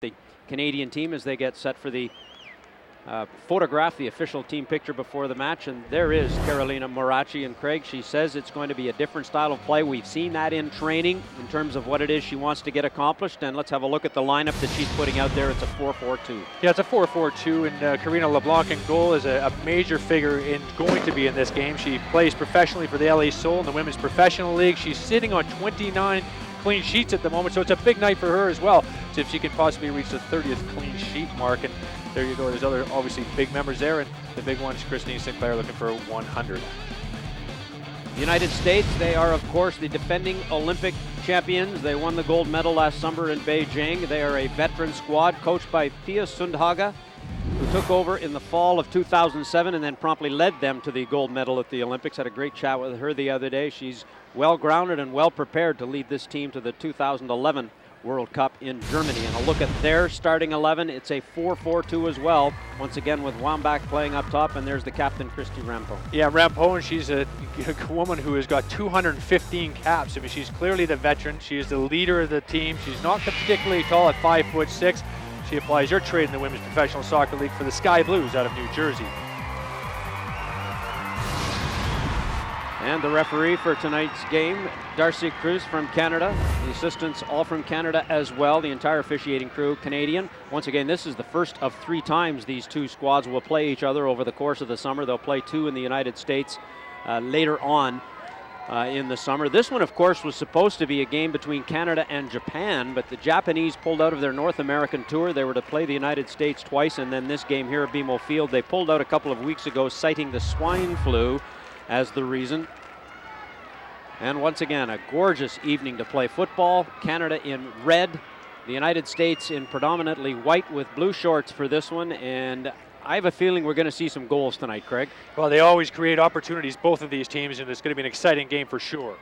the Canadian team as they get set for the photograph, the official team picture before the match. And there is Carolina Morachi. And Craig, she says it's going to be a different style of play. We've seen that in training in terms of what it is she wants to get accomplished. And let's have a look at the lineup that she's putting out there. It's a 4-4-2. Yeah, it's a 4-4-2, and Karina LeBlanc in goal is a major figure going to be in this game. She plays professionally for the LA Soul in the Women's Professional League. She's sitting on 29 clean sheets at the moment, so it's a big night for her as well. So if she can possibly reach the 30th clean sheet mark, and there you go. There's other obviously big members there, and the big one's Christine Sinclair looking for 100. The United States, they are of course the defending Olympic champions. They won the gold medal last summer in Beijing. They are a veteran squad coached by Pia Sundhage, who took over in the fall of 2007 and then promptly led them to the gold medal at the Olympics. Had a great chat with her the other day. She's well grounded and well prepared to lead this team to the 2011 World Cup in Germany. And a look at their starting 11. It's a 4-4-2 as well. Once again with Wambach playing up top, and there's the captain, Christy Rampone. Yeah, Rampone, she's a woman who has got 215 caps. I mean, she's clearly the veteran. She is the leader of the team. She's not particularly tall at 5'6". She applies her trade in the Women's Professional Soccer League for the Sky Blues out of New Jersey. And the referee for tonight's game, Darcy Cruz from Canada. The assistants all from Canada as well. The entire officiating crew Canadian. Once again, this is the first of 3 times these two squads will play each other over the course of the summer. They'll play 2 in the United States later on in the summer. This one, of course, was supposed to be a game between Canada and Japan, but the Japanese pulled out of their North American tour. They were to play the United States twice, and then this game here at BMO Field, they pulled out a couple of weeks ago, citing the swine flu as the reason. And once again, a gorgeous evening to play football. Canada in red, the United States in predominantly white with blue shorts for this one. And I have a feeling we're going to see some goals tonight, Craig. Well, they always create opportunities, both of these teams, and it's going to be an exciting game for sure.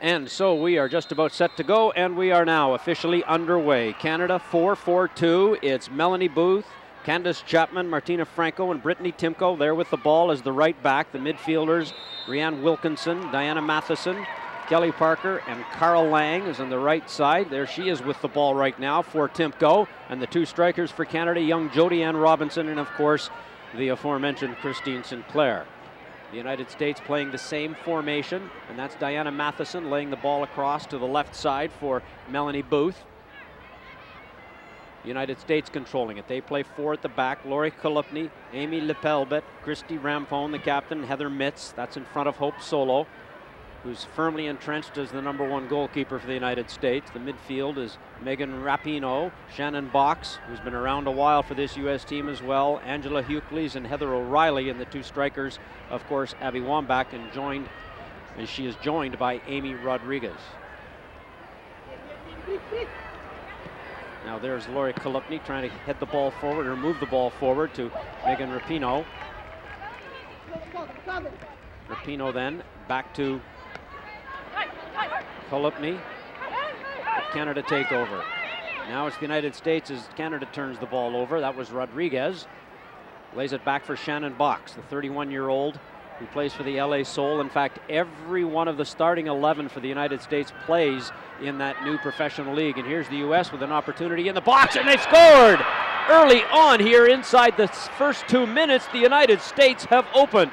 And so we are just about set to go, and we are now officially underway. Canada 4-4-2. It's Melanie Booth, Candace Chapman, Martina Franko, and Brittany Timko there with the ball as the right back. The midfielders, Rianne Wilkinson, Diana Matheson, Kelly Parker, and Carl Lang is on the right side. There she is with the ball right now for Timko. And the 2 strikers for Canada, young Jodie Ann Robinson, and of course, the aforementioned Christine Sinclair. The United States playing the same formation, and that's Diana Matheson laying the ball across to the left side for Melanie Booth. United States controlling it. They play 4 at the back. Lori Chalupny, Amy LePeilbet, Christy Rampone, the captain, Heather Mitz. That's in front of Hope Solo, who's firmly entrenched as the #1 goalkeeper for the United States. The midfield is Megan Rapinoe, Shannon Boxx, who's been around a while for this U.S. team as well, Angela Hucles and Heather O'Reilly, and the 2 strikers, of course, Abby Wambach, and she is joined by Amy Rodriguez. Now there's Lori Chalupny trying to head the ball forward or move the ball forward to Megan Rapinoe. Rapinoe then back to Chalupny. Canada take over. Now it's the United States as Canada turns the ball over. That was Rodriguez. Lays it back for Shannon Boxx, the 31-year-old who plays for the LA Soul. In fact, every one of the starting 11 for the United States plays in that new professional league. And here's the U.S. with an opportunity in the box, and they scored! Early on here, inside the first 2 minutes, the United States have opened.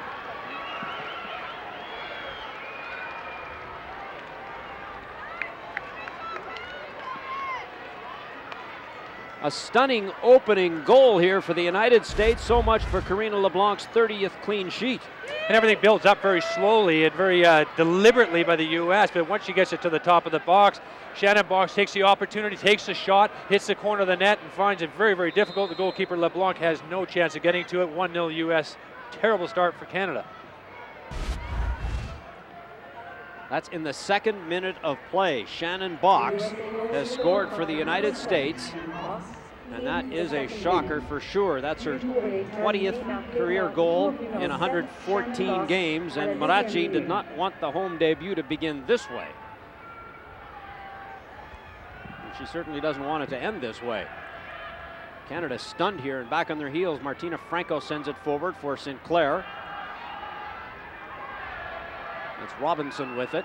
A stunning opening goal here for the United States. So much for Karina LeBlanc's 30th clean sheet. And everything builds up very slowly and very deliberately by the U.S., but once she gets it to the top of the box, Shannon Boxx takes the opportunity, takes the shot, hits the corner of the net, and finds it very, very difficult. The goalkeeper LeBlanc has no chance of getting to it. 1-0 U.S. Terrible start for Canada. That's in the 2nd minute of play. Shannon Boxx has scored for the United States, and that is a shocker for sure. That's her 20th career goal in 114 games, and Morachi did not want the home debut to begin this way. And she certainly doesn't want it to end this way. Canada stunned here and back on their heels. Martina Franko sends it forward for Sinclair. It's Robinson with it.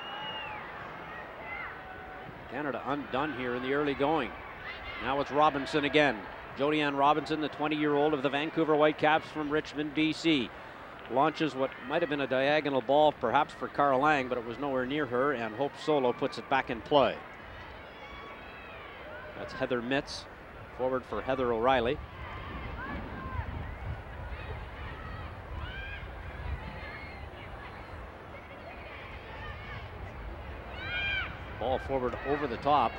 Canada undone here in the early going. Now it's Robinson again. Jodianne Robinson, the 20-year-old of the Vancouver Whitecaps from Richmond, BC. Launches what might have been a diagonal ball, perhaps for Cara Lang, but it was nowhere near her, and Hope Solo puts it back in play. That's Heather Mitz, forward for Heather O'Reilly. Ball forward over the top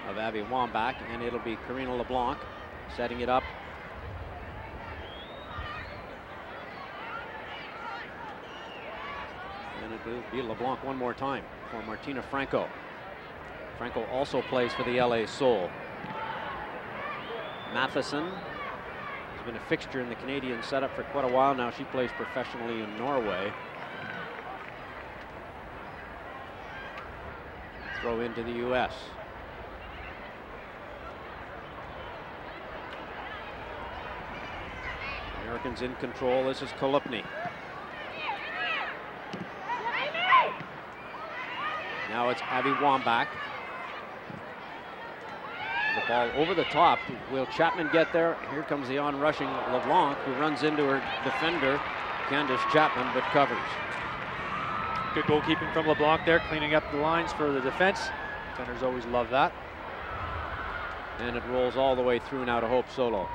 of Abby Wambach, and it'll be Karina LeBlanc setting it up. And it'll be LeBlanc one more time for Martina Franko. Franko also plays for the LA Soul. Matheson has been a fixture in the Canadian setup for quite a while now. She plays professionally in Norway. Throw into the U.S. Americans in control. This is Chalupny. Now it's Abby Wambach. The ball over the top. Will Chapman get there? Here comes the on-rushing LeBlanc, who runs into her defender, Candace Chapman, but covers. Good goalkeeping from LeBlanc there, cleaning up the lines for the defense. Defenders always love that. And it rolls all the way through now to Hope Solo.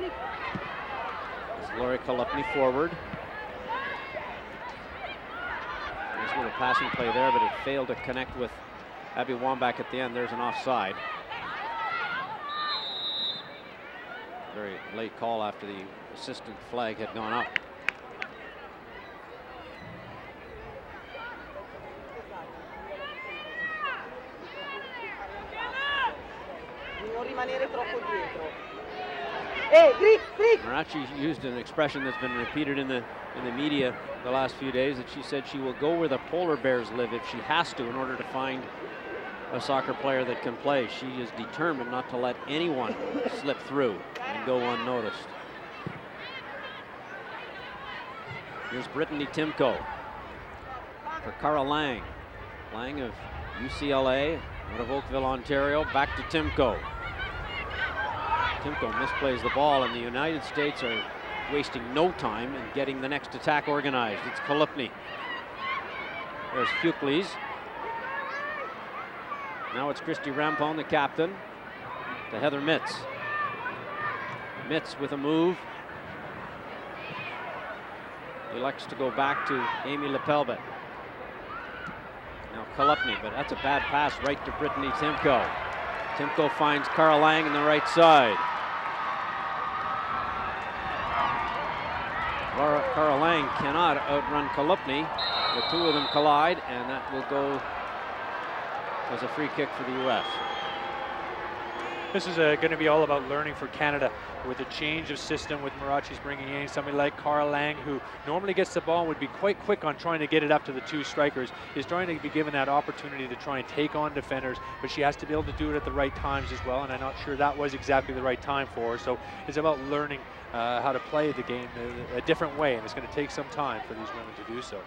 It's Lori Chalupny forward. There's a little passing play there, but it failed to connect with Abby Wambach at the end. There's an offside. Very late call after the assistant flag had gone up. Marachi used an expression that's been repeated in the media the last few days, that she said she will go where the polar bears live if she has to in order to find a soccer player that can play. She is determined not to let anyone slip through and go unnoticed. Here's Brittany Timko for Cara Lang. Lang of UCLA, out of Oakville, Ontario, back to Timko. Timko misplays the ball, and the United States are wasting no time in getting the next attack organized. It's Chalupny. There's Hucles. Now it's Christy Rampone, the captain, to Heather Mitz. Mitz with a move. Elects to go back to Amy LePeilbet. Now Chalupny, but that's a bad pass right to Brittany Timko. Timko finds Cara Lang on the right side. Cara Lang cannot outrun Chalupny. The two of them collide, and that will go as a free kick for the U.S. This is going to be all about learning for Canada with a change of system, with Marachi's bringing in somebody like Cara Lang, who normally gets the ball and would be quite quick on trying to get it up to the two strikers, is trying to be given that opportunity to try and take on defenders, but she has to be able to do it at the right times as well, and I'm not sure that was exactly the right time for her. So it's about learning how to play the game a different way, and it's going to take some time for these women to do so.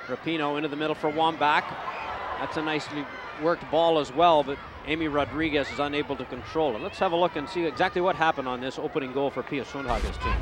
Rapinoe into the middle for Wambach. That's a nicely worked ball as well, but Amy Rodriguez is unable to control it. Let's have a look and see exactly what happened on this opening goal for Pia Sundhage's team.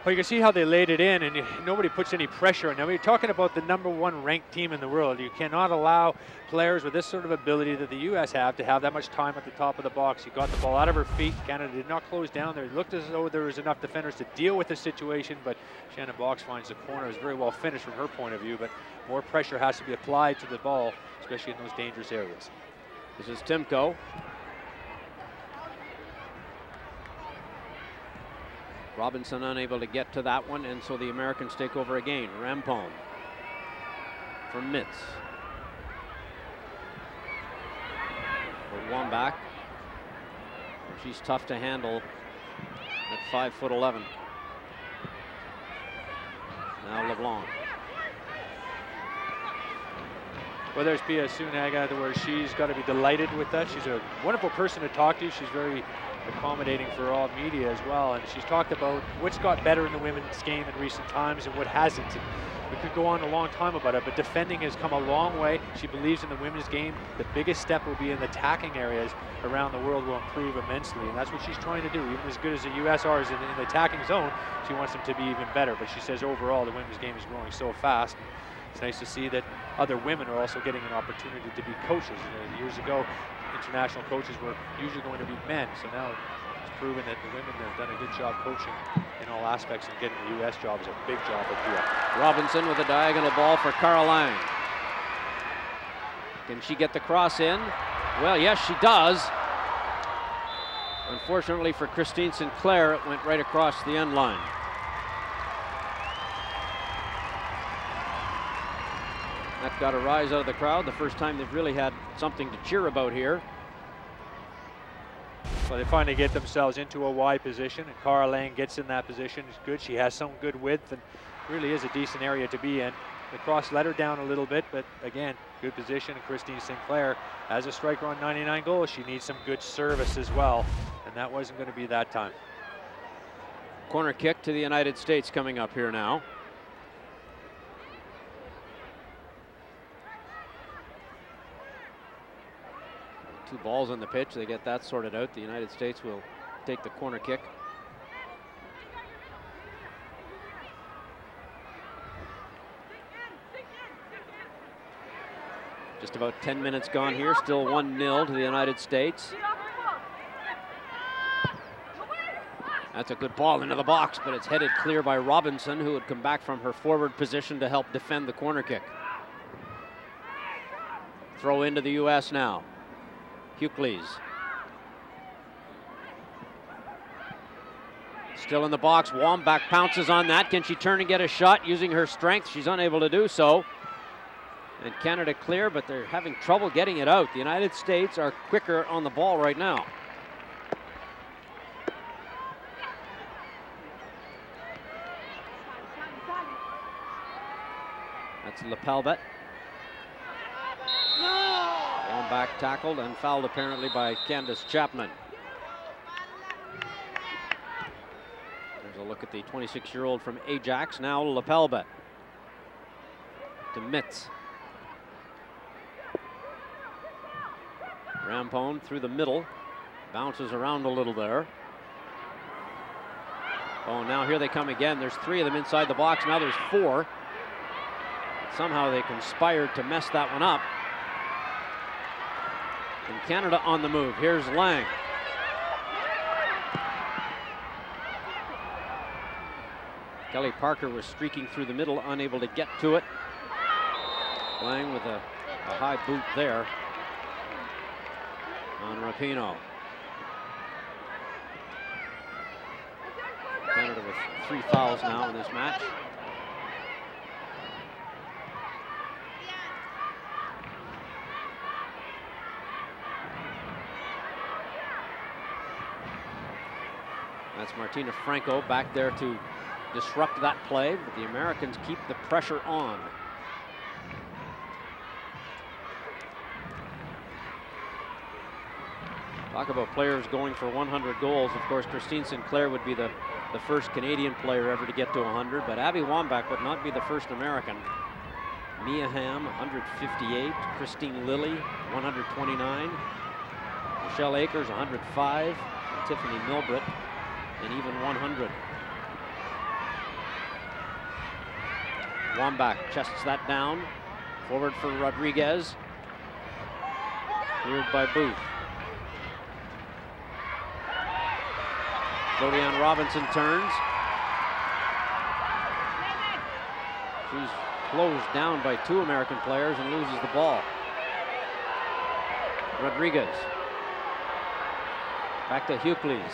Well, you can see how they laid it in, and nobody puts any pressure on them. We're talking about the #1 ranked team in the world. You cannot allow players with this sort of ability that the U.S. have to have that much time at the top of the box. You got the ball out of her feet. Canada did not close down there. It looked as though there was enough defenders to deal with the situation, but Shannon Boxx finds the corner. It was very well finished from her point of view, but more pressure has to be applied to the ball, especially in those dangerous areas. This is Timko. Robinson unable to get to that one, and so the Americans take over again. Rampone for Mitz. For Wambach. She's tough to handle at 5'11". Now LeBlanc. Whether it's Pia Sundhage, where she's got to be delighted with that. She's a wonderful person to talk to. She's very accommodating for all media as well. And she's talked about what's got better in the women's game in recent times and what hasn't. And we could go on a long time about it, but defending has come a long way. She believes in the women's game. The biggest step will be in the attacking areas around the world will improve immensely, and that's what she's trying to do. Even as good as the U.S. are in the attacking zone, she wants them to be even better. But she says overall the women's game is growing so fast. It's nice to see that other women are also getting an opportunity to be coaches. Years ago, international coaches were usually going to be men, so now it's proven that the women have done a good job coaching in all aspects, and getting the U.S. job is a big job up here. Robinson with a diagonal ball for Cara Lang. Can she get the cross in? Well, yes, she does. Unfortunately for Christine Sinclair, it went right across the end line. That got a rise out of the crowd. The first time they've really had something to cheer about here. So they finally get themselves into a wide position, and Cara Lang gets in that position. It's good. She has some good width and really is a decent area to be in. The cross let her down a little bit, but again, good position. And Christine Sinclair, as a striker on 99 goals, she needs some good service as well, and that wasn't going to be that time. Corner kick to the United States coming up here now. Two balls on the pitch. They get that sorted out. The United States will take the corner kick. Just about 10 minutes gone here. Still 1-0 to the United States. That's a good ball into the box, but it's headed clear by Robinson, who had come back from her forward position to help defend the corner kick. Throw into the U.S. now. Hucles. Still in the box. Wambach pounces on that. Can she turn and get a shot using her strength? She's unable to do so. And Canada clear, but they're having trouble getting it out. The United States are quicker on the ball right now. That's LePeilbet. Wambach tackled and fouled apparently by Candace Chapman. There's a look at the 26-year-old from Ajax. Now LePeilbet to Mitz. Rampone through the middle, bounces around a little there. Oh, now here they come again. There's three of them inside the box. Now there's four. Somehow they conspired to mess that one up. And Canada on the move. Here's Lang. Kelly Parker was streaking through the middle, unable to get to it. Lang with a high boot there on Rapinoe. Canada with 3 fouls now in this match. That's Martina Franko back there to disrupt that play, but the Americans keep the pressure on. Talk about players going for 100 goals. Of course, Christine Sinclair would be the first Canadian player ever to get to 100, but Abby Wambach would not be the first American. Mia Hamm, 158. Christine Lilly, 129. Michelle Akers, 105. And Tiffany Milbritt, and even 100. Wambach chests that down. Forward for Rodriguez. Cleared by Booth. Jodianne Robinson turns. She's closed down by 2 American players and loses the ball. Rodriguez. Back to Hucles.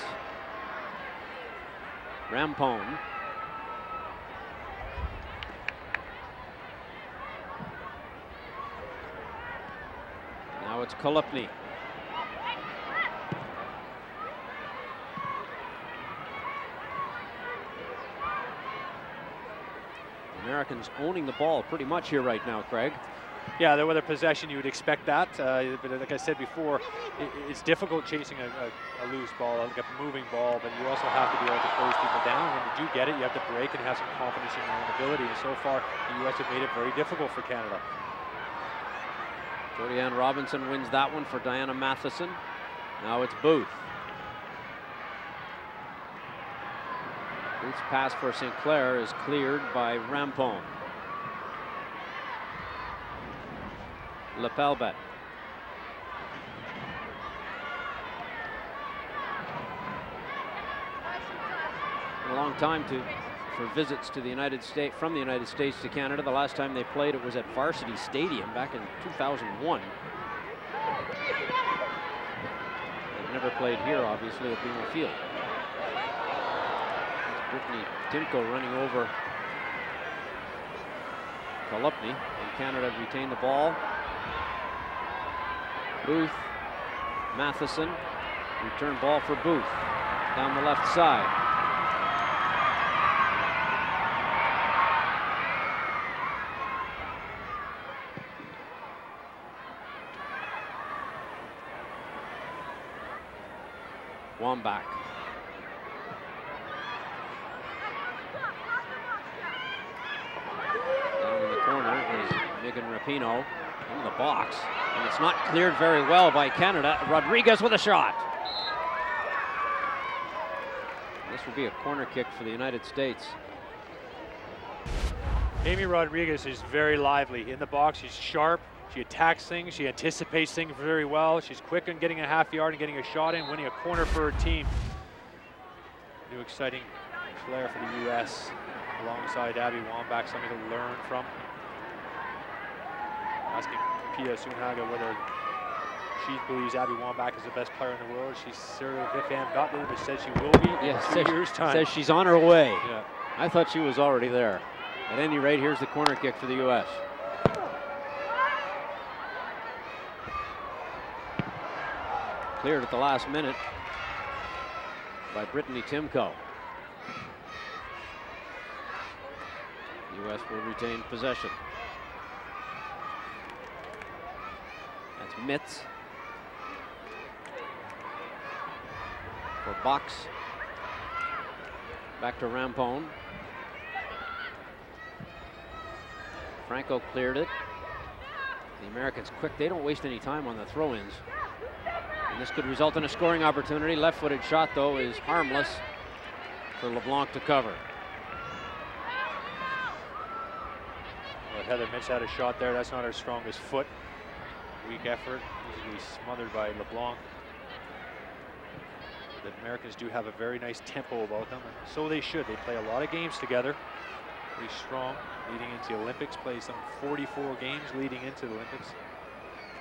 Rampone. Now it's Chalupny. Americans owning the ball pretty much here right now, Craig. Yeah, with a possession, you would expect that. But like I said before, it's difficult chasing a loose ball, like a moving ball, but you also have to be able to close people down. When you do get it, you have to break and have some confidence in your own ability. And so far, the U.S. have made it very difficult for Canada. Jodianne Robinson wins that one for Diana Matheson. Now it's Booth. Booth's pass for Sinclair is cleared by Rampone. LePeilbet. A long time for visits to the United States, from the United States to Canada. The last time they played, it was at Varsity Stadium back in 2001. They've never played here, obviously, at BMO Field. Brittany Timko running over Chalupny, and Canada retain the ball. Booth, Matheson, return ball for Booth down the left side. Wambach. Down in the corner is Rapinoe in the box, and it's not cleared very well by Canada. Rodriguez with a shot. This will be a corner kick for the United States. Amy Rodriguez is very lively in the box. She's sharp. She attacks things. She anticipates things very well. She's quick in getting a half yard and getting a shot in, winning a corner for her team. New exciting player for the U.S. alongside Abby Wambach, something to learn from. Asking Pia Sunhaga whether she believes Abby Wambach is the best player in the world. She's Sarah Vivian Butler, but says she will be in 2 years' time. Says she's on her way. Yeah. I thought she was already there. At any rate, here's the corner kick for the U.S. Cleared at the last minute by Brittany Timko. The U.S. will retain possession. That's Mitz for Boxx. Back to Rampone. Franko cleared it. The Americans quick. They don't waste any time on the throw-ins. And this could result in a scoring opportunity. Left-footed shot, though, is harmless for LeBlanc to cover. Well, Heather Mitz had a shot there. That's not her strongest foot. Weak effort, easily smothered by LeBlanc. The Americans do have a very nice tempo about them, and so they should. They play a lot of games together. Pretty strong leading into the Olympics. Played some 44 games leading into the Olympics,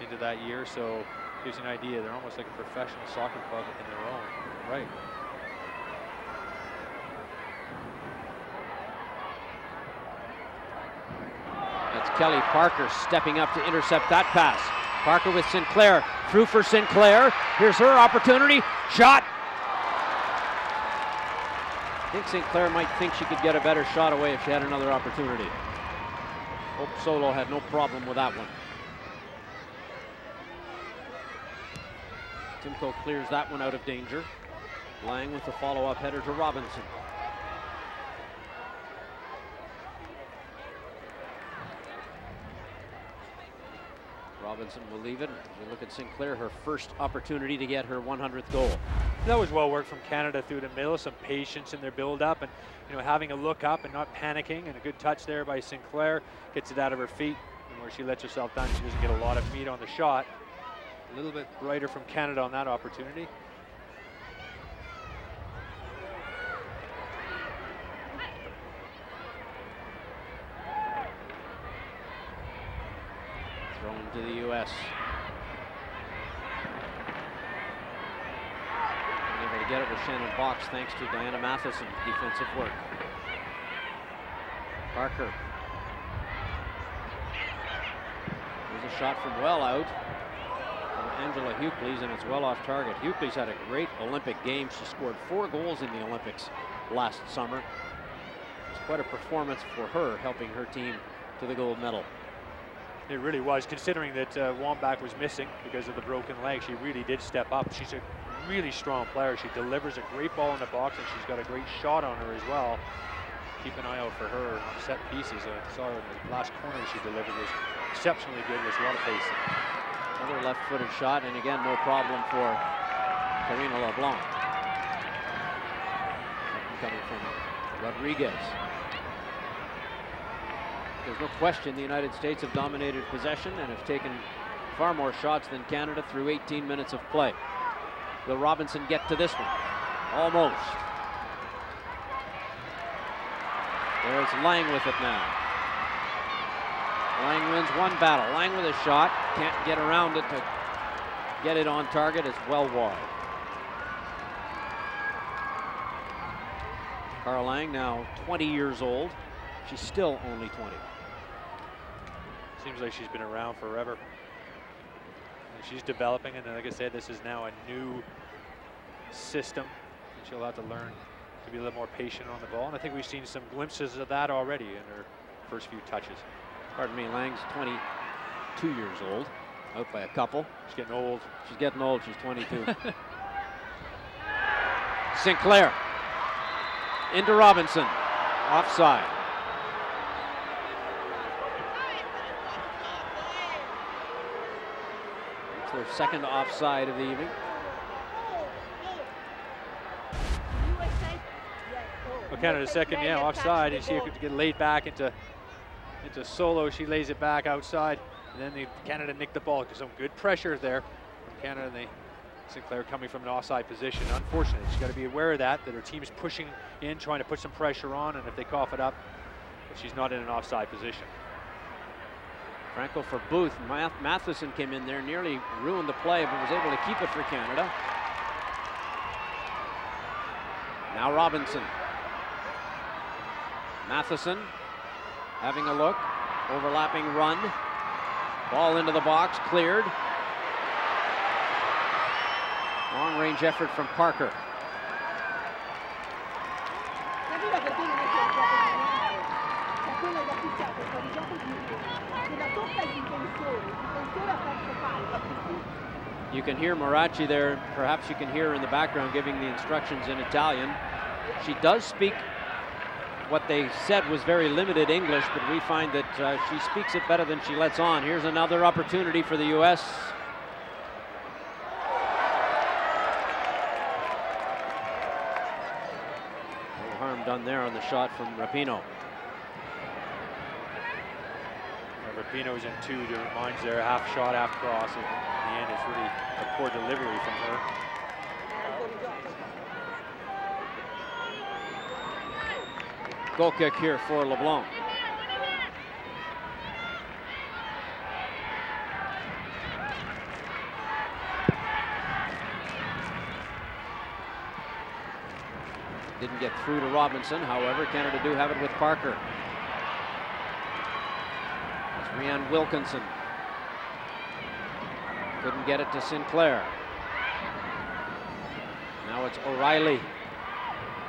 into that year. So gives you an idea. They're almost like a professional soccer club in their own right. That's Kelly Parker stepping up to intercept that pass. Parker with Sinclair, through for Sinclair. Here's her opportunity, shot. I think Sinclair might think she could get a better shot away if she had another opportunity. Hope Solo had no problem with that one. Timko clears that one out of danger. Lang with the follow-up header to Robinson. Robinson will leave it. We look at Sinclair, her first opportunity to get her 100th goal. That was well worked from Canada through the middle, some patience in their build-up, and having a look up and not panicking, and a good touch there by Sinclair. Gets it out of her feet, and where she lets herself down, she doesn't get a lot of meat on the shot. A little bit brighter from Canada on that opportunity. Thrown to the U.S. Able to get it with Shannon Boxx thanks to Diana Matheson's defensive work. Parker. There's a shot from well out from Angela Hucles, and it's well off target. Hucles had a great Olympic game. She scored 4 goals in the Olympics last summer. It was quite a performance for her, helping her team to the gold medal. It really was, considering that Wambach was missing because of the broken leg. She really did step up. She's a really strong player. She delivers a great ball in the box, and she's got a great shot on her as well. Keep an eye out for her on set pieces. I saw her in the last corner she delivered was exceptionally good. There's a lot of pace. Another left-footed shot, and again, no problem for Karina LeBlanc. Coming from Rodriguez. There's no question the United States have dominated possession and have taken far more shots than Canada through 18 minutes of play. Will Robinson get to this one? Almost. There's Lang with it now. Lang wins one battle. Lang with a shot. Can't get around it to get it on target. It's well wide. Cara Lang now 20 years old. She's still only 20. Seems like she's been around forever. And she's developing, and like I said, this is now a new system. And she'll have to learn to be a little more patient on the ball. And I think we've seen some glimpses of that already in her first few touches. Pardon me, Lang's 22 years old, out by a couple. She's getting old. She's getting old, she's 22. Sinclair into Robinson, offside. It's their second offside of the evening. Well, Canada's second, yeah, offside, and she could get laid back into solo. She lays it back outside, and then Canada nicked the ball. Some good pressure there from Canada. And Sinclair coming from an offside position. Unfortunately, she's got to be aware of that her team is pushing in, trying to put some pressure on, and if they cough it up, but she's not in an offside position. Franko for Booth. Matheson came in there, nearly ruined the play, but was able to keep it for Canada. Now Robinson. Matheson having a look, overlapping run. Ball into the box, cleared. Long range effort from Parker. You can hear Marachi there. Perhaps you can hear her in the background giving the instructions in Italian. She does speak what they said was very limited English, but we find that she speaks it better than she lets on. Here's another opportunity for the U.S. No harm done there on the shot from Rapinoe. Rapinoe's in two. It reminds there, half shot, half cross. And in the end, it's really a poor delivery from her. Goal kick here for LeBlanc. Didn't get through to Robinson. However, Canada do have it with Parker. It's Marian Wilkinson. Couldn't get it to Sinclair. Now it's O'Reilly.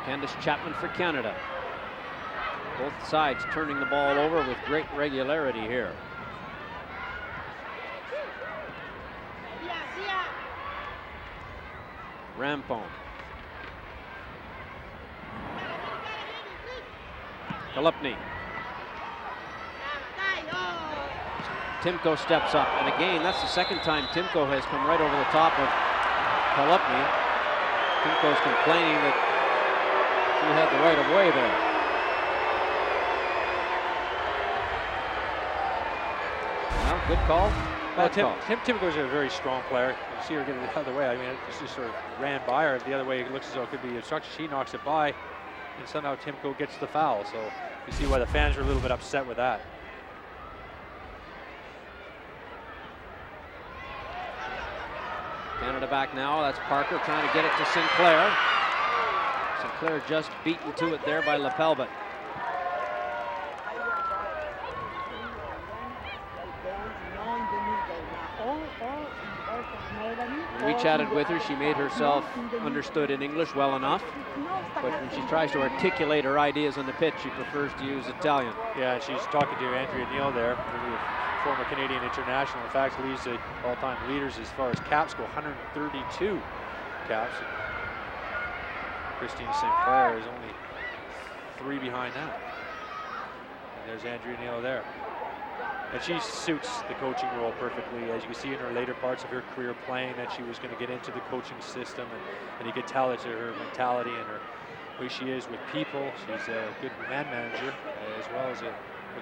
Candace Chapman for Canada. Both sides turning the ball over with great regularity here. Rampone. Chalupny. Timko steps up, and again, that's the second time Timko has come right over the top of Chalupny. Timko's complaining that she had the right of way there. Good call. Timko's a very strong player. You see her get it the other way. I mean, it just sort of ran by her. The other way, it looks as though it could be obstruction. She knocks it by, and somehow Timko gets the foul. So you see why the fans are a little bit upset with that. Canada back now. That's Parker trying to get it to Sinclair. Sinclair just beaten to it there by LePeilbet. When we chatted with her, she made herself understood in English well enough, but when she tries to articulate her ideas on the pitch, she prefers to use Italian. Yeah, she's talking to Andrea Neal there, maybe former Canadian international. In fact, leads the all-time leaders as far as caps go, 132 caps. Christine Sinclair is only 3 behind that. And there's Andrea Neal there. And she suits the coaching role perfectly. As you can see in her later parts of her career playing, that she was going to get into the coaching system, and you could tell it's her mentality and her way she is with people. She's a good man manager as well as a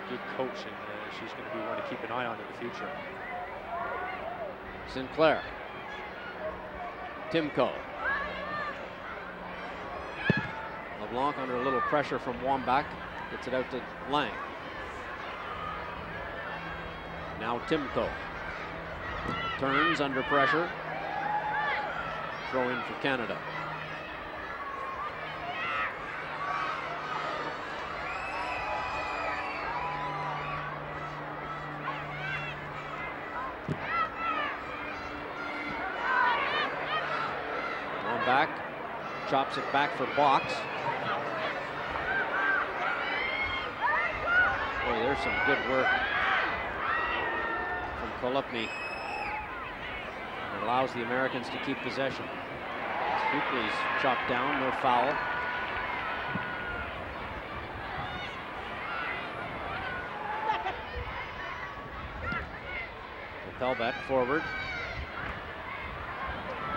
good coach, and she's going to be one to keep an eye on in the future. Sinclair. Timko. LeBlanc under a little pressure from Wambach. Gets it out to Lang. Now Timko. Turns under pressure. Throw in for Canada. Wambach chops it back for Boxx. Boy, there's some good work from Chalupny. It allows the Americans to keep possession. Hucles chopped down, no foul. LePeilbet forward.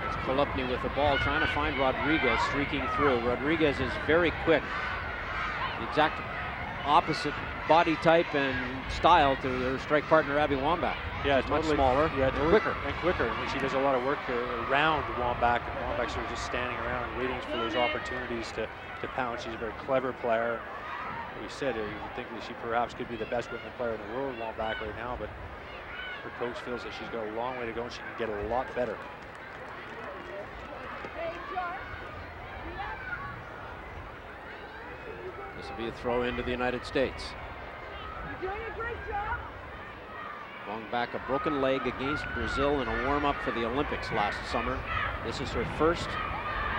It's Chalupny with the ball, trying to find Rodriguez streaking through. Rodriguez is very quick. The exact opposite body type and style to her strike partner Abby Wambach. Yeah, she's totally, much smaller, yeah, quicker. And quicker. And she does a lot of work around Wambach, and Wambach's sort of just standing around waiting for those opportunities to pound. She's a very clever player. Like we said, you would think that she perhaps could be the best women player in the world, Wambach, right now, but her coach feels that she's got a long way to go and she can get a lot better. This will be a throw into the United States. You're doing a great job. Wambach, a broken leg against Brazil in a warm-up for the Olympics last summer. This is her first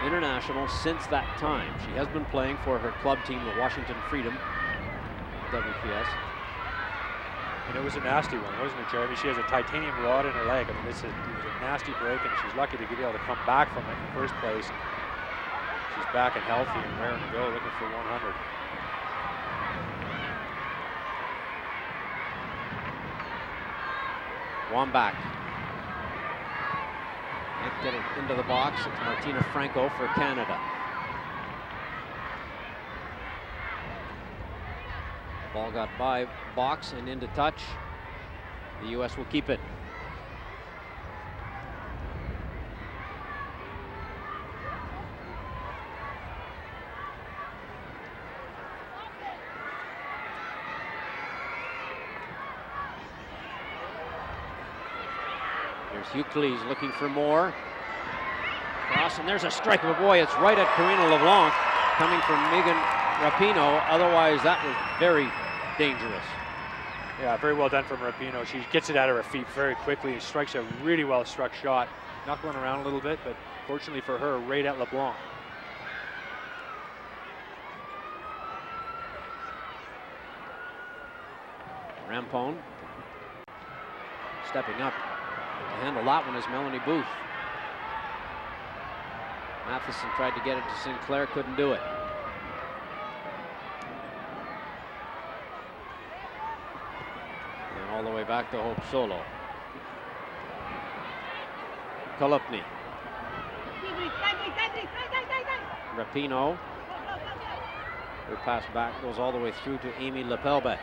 international since that time. She has been playing for her club team, the Washington Freedom, WPS. And it was a nasty one, wasn't it, Jeremy? She has a titanium rod in her leg. I mean, it was a nasty break, and she's lucky to be able to come back from it in the first place. She's back and healthy and raring to go, looking for 100. Wambach. Can't get it into the box. It's Martina Franko for Canada. Ball got by Boxx and into touch. The U.S. will keep it. Here's Hucles looking for more. Cross, and there's a strike. Oh boy, it's right at Karina LeBlanc, coming from Megan Rapinoe. Otherwise, that was very dangerous. Yeah, very well done from Rapinoe. She gets it out of her feet very quickly and strikes a really well struck shot. Not going around a little bit, but fortunately for her, right at LeBlanc. Rampone stepping up to handle that one is Melanie Booth. Matheson tried to get it to Sinclair, couldn't do it. And all the way back to Hope Solo. Chalupny. Rapinoe. Her pass back goes all the way through to Amy LePeilbet.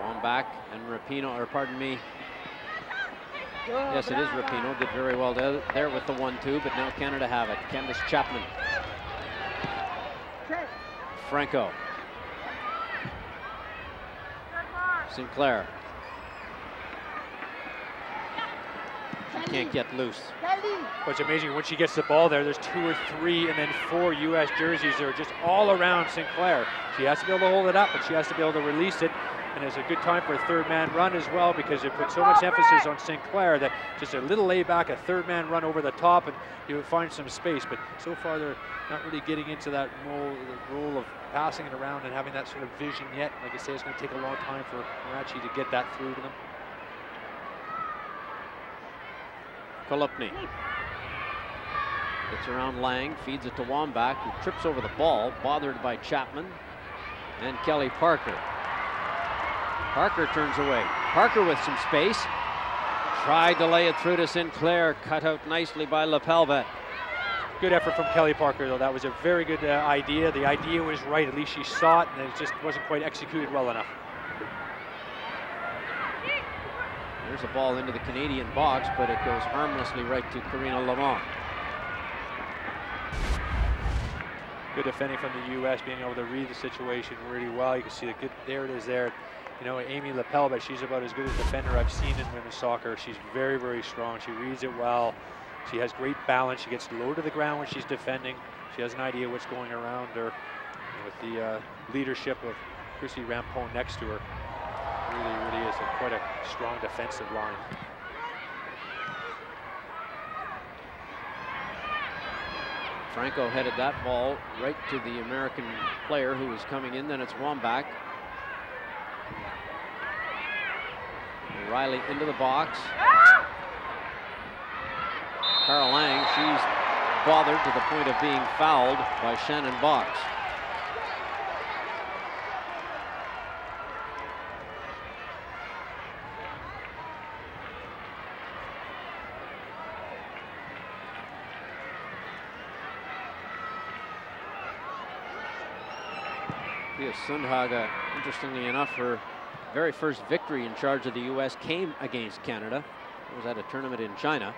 Wambach and Rapinoe, or pardon me. Yes, it is Rapinoe. Did very well there with the 1-2, but now Canada have it. Candace Chapman. Franko. Sinclair. She can't get loose. What's amazing, when she gets the ball there, there's 2 or 3 and then 4 U.S. jerseys that are just all around Sinclair. She has to be able to hold it up, but she has to be able to release it and it's a good time for a third-man run as well, because it puts so much emphasis on Sinclair that just a little layback, a third-man run over the top, and you would find some space. But so far, they're not really getting into that role of passing it around and having that sort of vision yet. Like I say, it's going to take a long time for Marachi to get that through to them. Chalupny gets around Lang, feeds it to Wambach, who trips over the ball, bothered by Chapman and Kelly Parker. Parker turns away. Parker with some space. Tried to lay it through to Sinclair, cut out nicely by LePeilbet. Good effort from Kelly Parker, though. That was a very good idea. The idea was right. At least she saw it, and it just wasn't quite executed well enough. There's a ball into the Canadian box, but it goes harmlessly right to Karina LeBlanc. Good defending from the U.S., being able to read the situation really well. You can see the good, there it is there. You know, Amy LePeilbet, she's about as good a defender I've seen in women's soccer. She's very, very strong. She reads it well. She has great balance. She gets low to the ground when she's defending. She has an idea what's going around her. With the leadership of Chrissy Rampone next to her, really is quite a strong defensive line. Franko headed that ball right to the American player who was coming in. Then it's Wambach. Riley into the box. Carl Lang, she's bothered to the point of being fouled by Shannon Boxx. Sundhage, interestingly enough, her very first victory in charge of the U.S. came against Canada. It was at a tournament in China.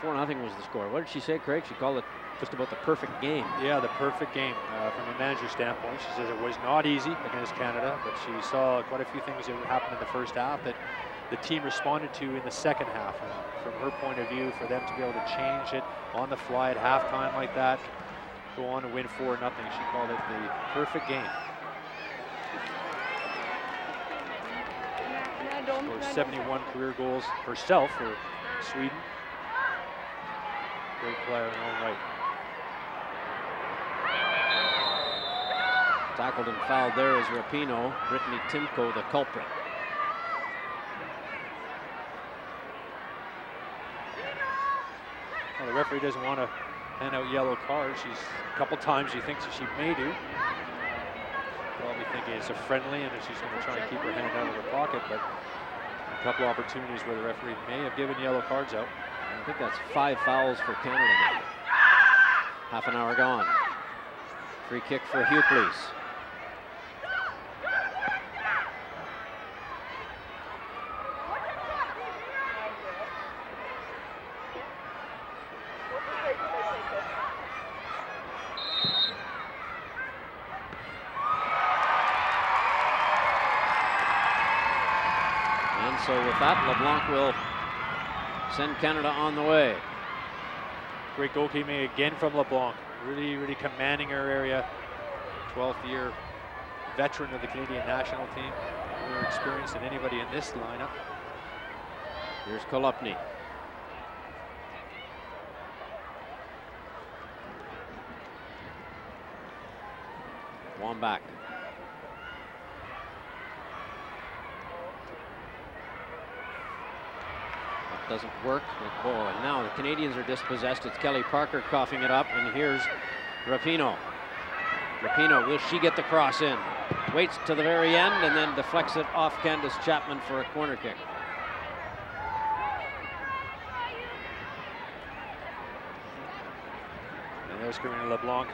4-0 was the score. What did she say, Craig? She called it just about the perfect game. Yeah, the perfect game from a manager's standpoint. She says it was not easy against Canada, but she saw quite a few things that happened in the first half that the team responded to in the second half. And from her point of view, for them to be able to change it on the fly at halftime like that, go on and win 4-0. She called it the perfect game. Scored 71 career goals herself for Sweden. Great player in her own right. Tackled and fouled there is Rapinoe. Brittany Timko, the culprit. Well, the referee doesn't want to hand out yellow cards. A couple times she thinks that she may do. Probably thinking it's a friendly and she's going to try and keep her hand out of her pocket, but a couple opportunities where the referee may have given yellow cards out. I think that's 5 fouls for Canada now. Half an hour gone. Free kick for Hucles. So with that, LeBlanc will send Canada on the way. Great goalkeeping again from LeBlanc. Really commanding her area. 12th year veteran of the Canadian national team. More experienced than anybody in this lineup. Here's Chalupny. Wambach. Doesn't work. Oh, and now the Canadians are dispossessed. It's Kelly Parker coughing it up, and here's Rapinoe. Rapinoe, will she get the cross in? Waits to the very end and then deflects it off Candace Chapman for a corner kick. And there's Karina LeBlanc.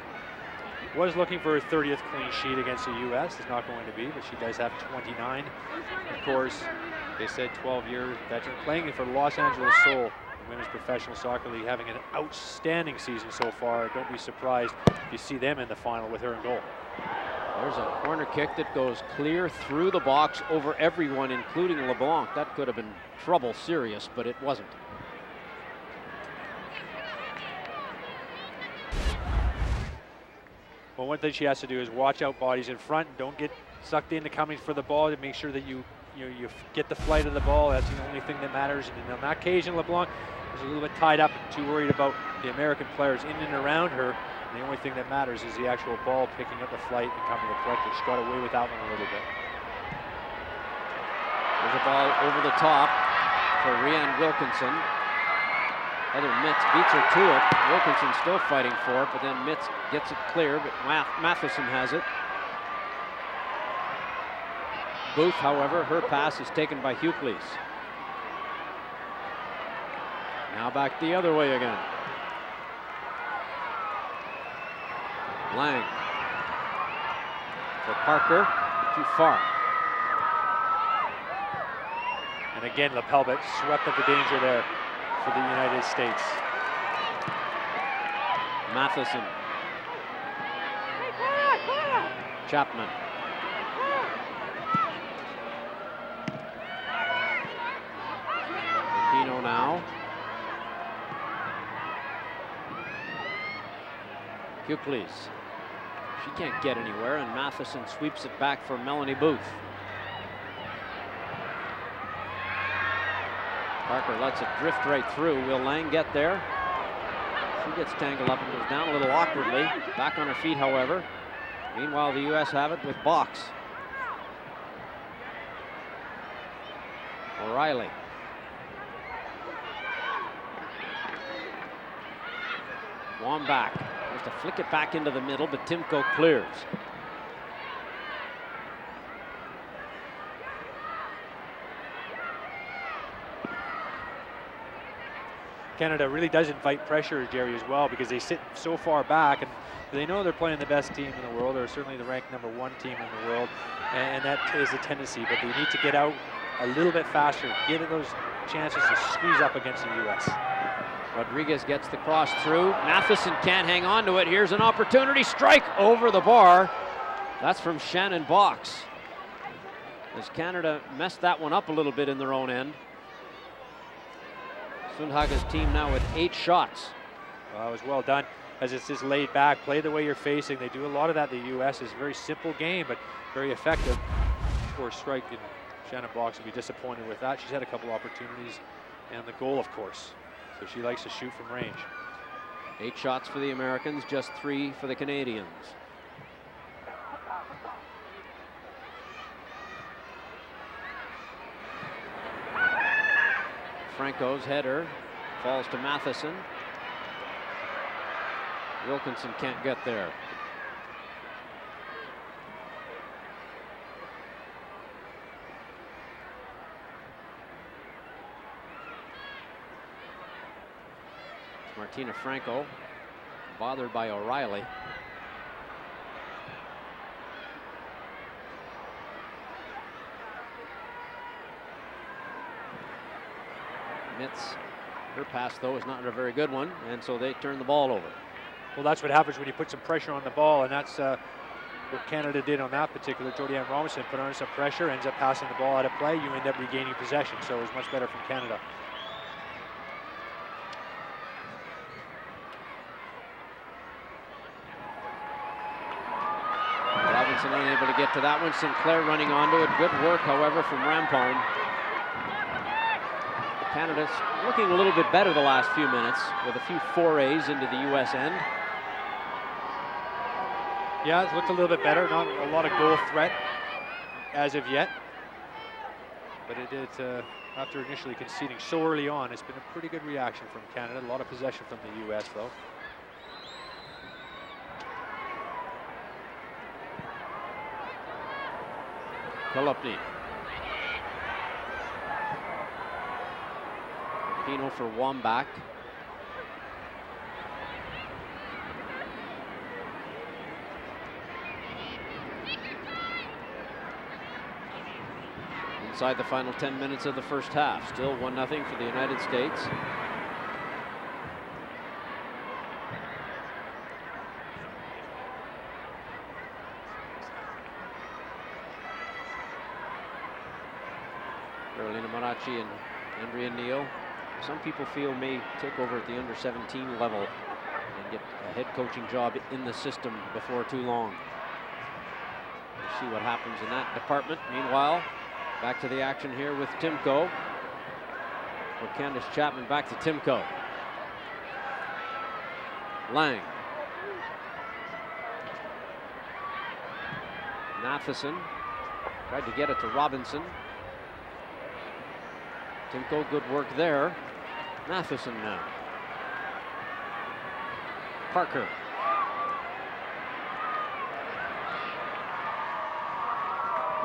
Was looking for her 30th clean sheet against the U.S. It's not going to be, but she does have 29. Of course, they said 12-year veteran, playing for Los Angeles Soul, the Women's Professional Soccer League, having an outstanding season so far. Don't be surprised if you see them in the final with her in goal. There's a corner kick that goes clear through the box over everyone, including LeBlanc. That could have been trouble serious, but it wasn't. Well, one thing she has to do is watch out bodies in front. Don't get sucked into Cummings for the ball to make sure that you get the flight of the ball. That's the only thing that matters. And on that occasion, LeBlanc was a little bit tied up and too worried about the American players in and around her. And the only thing that matters is the actual ball picking up the flight and coming to collect her. She got away with that one a little bit. There's a ball over the top for Rianne Wilkinson. Heather Mitz beats her to it. Wilkinson still fighting for it, but then Mitz gets it clear, but Matheson has it. Booth, however, her pass is taken by Hucles. Now back the other way again. Lang for Parker, too far. And again, LePeilbet swept up the danger there for the United States. Matheson. Chapman. Rapinoe now. Hucles. She can't get anywhere, and Matheson sweeps it back for Melanie Booth. Parker lets it drift right through. Will Lang get there? She gets tangled up and goes down a little awkwardly. Back on her feet, however. Meanwhile, the U.S. have it with Boxx. O'Reilly. Wambach tries to flick it back into the middle, but Timko clears. Canada really does invite pressure, Jerry, as well, because they sit so far back and they know they're playing the best team in the world, or certainly the ranked #1 team in the world, and that is a tendency, but they need to get out a little bit faster, get those chances to squeeze up against the U.S. Rodriguez gets the cross through. Matheson can't hang on to it. Here's an opportunity. Strike over the bar. That's from Shannon Boxx. As Canada messed that one up a little bit in their own end. Sundhagen's team now with 8 shots. Well, it was well done, as it's just laid back, play the way you're facing. They do a lot of that. The U.S. is a very simple game, but very effective. For a strike, and Shannon Boxx will be disappointed with that. She's had a couple opportunities, and the goal, of course. So she likes to shoot from range. 8 shots for the Americans, just 3 for the Canadians. Franko's header falls to Matheson. Wilkinson can't get there. Martina Franko, bothered by O'Reilly. Mitz, her pass though is not a very good one, and so they turn the ball over. Well, that's what happens when you put some pressure on the ball, and that's what Canada did on that particular. Jordan Robinson put on some pressure, ends up passing the ball out of play. You end up regaining possession, so it was much better from Canada. Robinson unable to get to that one. Sinclair running onto it. Good work, however, from Rampone. Canada's looking a little bit better the last few minutes with a few forays into the U.S. end. Yeah, it's looked a little bit better. Not a lot of goal threat as of yet. But it did, after initially conceding so early on, it's been a pretty good reaction from Canada. A lot of possession from the U.S. though. Chalupny. Rapinoe for Wambach. Inside the final 10 minutes of the first half. Still 1-0 for the United States. Carolina Marachi and Andrea Neal, some people feel may take over at the under-17 level and get a head coaching job in the system before too long. We'll see what happens in that department. Meanwhile, back to the action here with Timko. For Candace Chapman, back to Timko. Lang. Matheson tried to get it to Robinson. Timko, good work there. Matheson now. Parker.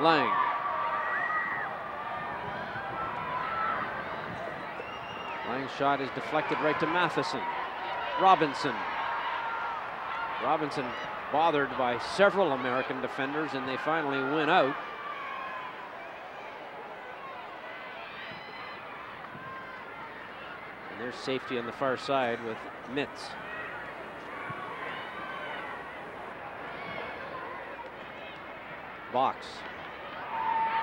Lang. Lang's shot is deflected right to Matheson. Robinson. Robinson bothered by several American defenders, and they finally win out. And there's safety on the far side with Mitz. Boxx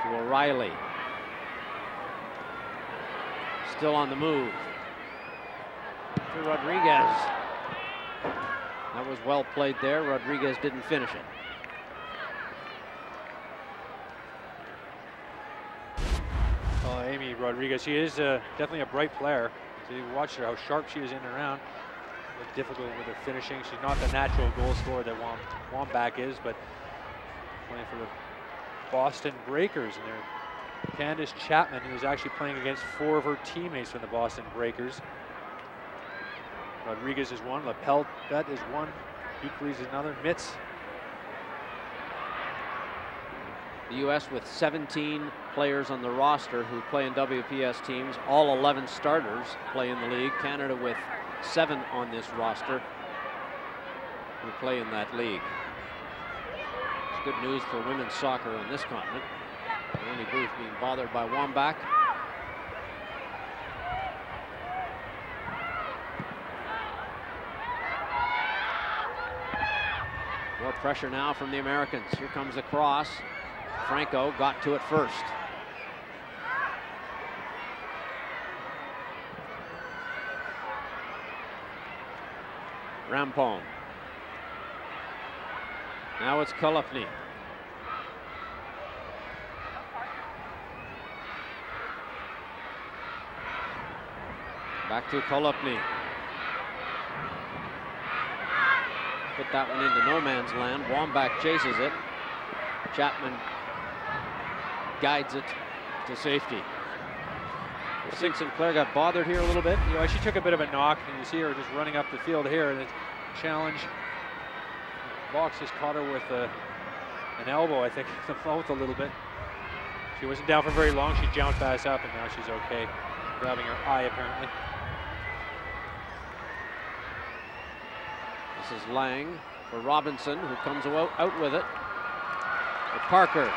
to O'Reilly. Still on the move. To Rodriguez. That was well played there. Rodriguez didn't finish it. Amy Rodriguez, she is definitely a bright player. So you watch her, how sharp she is in and around. Difficult with her finishing. She's not the natural goal scorer that Wambach is, but playing for the Boston Breakers, and they're Candace Chapman, who is actually playing against 4 of her teammates from the Boston Breakers. Rodriguez is one, LePeilbet is one, Hucles is another, Mitz. The U.S. with 17 players on the roster who play in WPS teams. All 11 starters play in the league. Canada with 7 on this roster who play in that league. It's good news for women's soccer on this continent. Only Booth being bothered by Wambach. More pressure now from the Americans. Here comes the cross. Franko got to it first. Rampone. Now it's Chalupny. Back to Chalupny. Put that one into no man's land. Wambach chases it. Chapman guides it to safety. I think Sinclair got bothered here a little bit. You know, she took a bit of a knock, and you see her just running up the field here, and it's a challenge. Boxx just caught her with an elbow, I think, in the mouth a little bit. She wasn't down for very long. She jumped fast up, and now she's okay. Grabbing her eye, apparently. This is Lang for Robinson, who comes out with it. For Parker.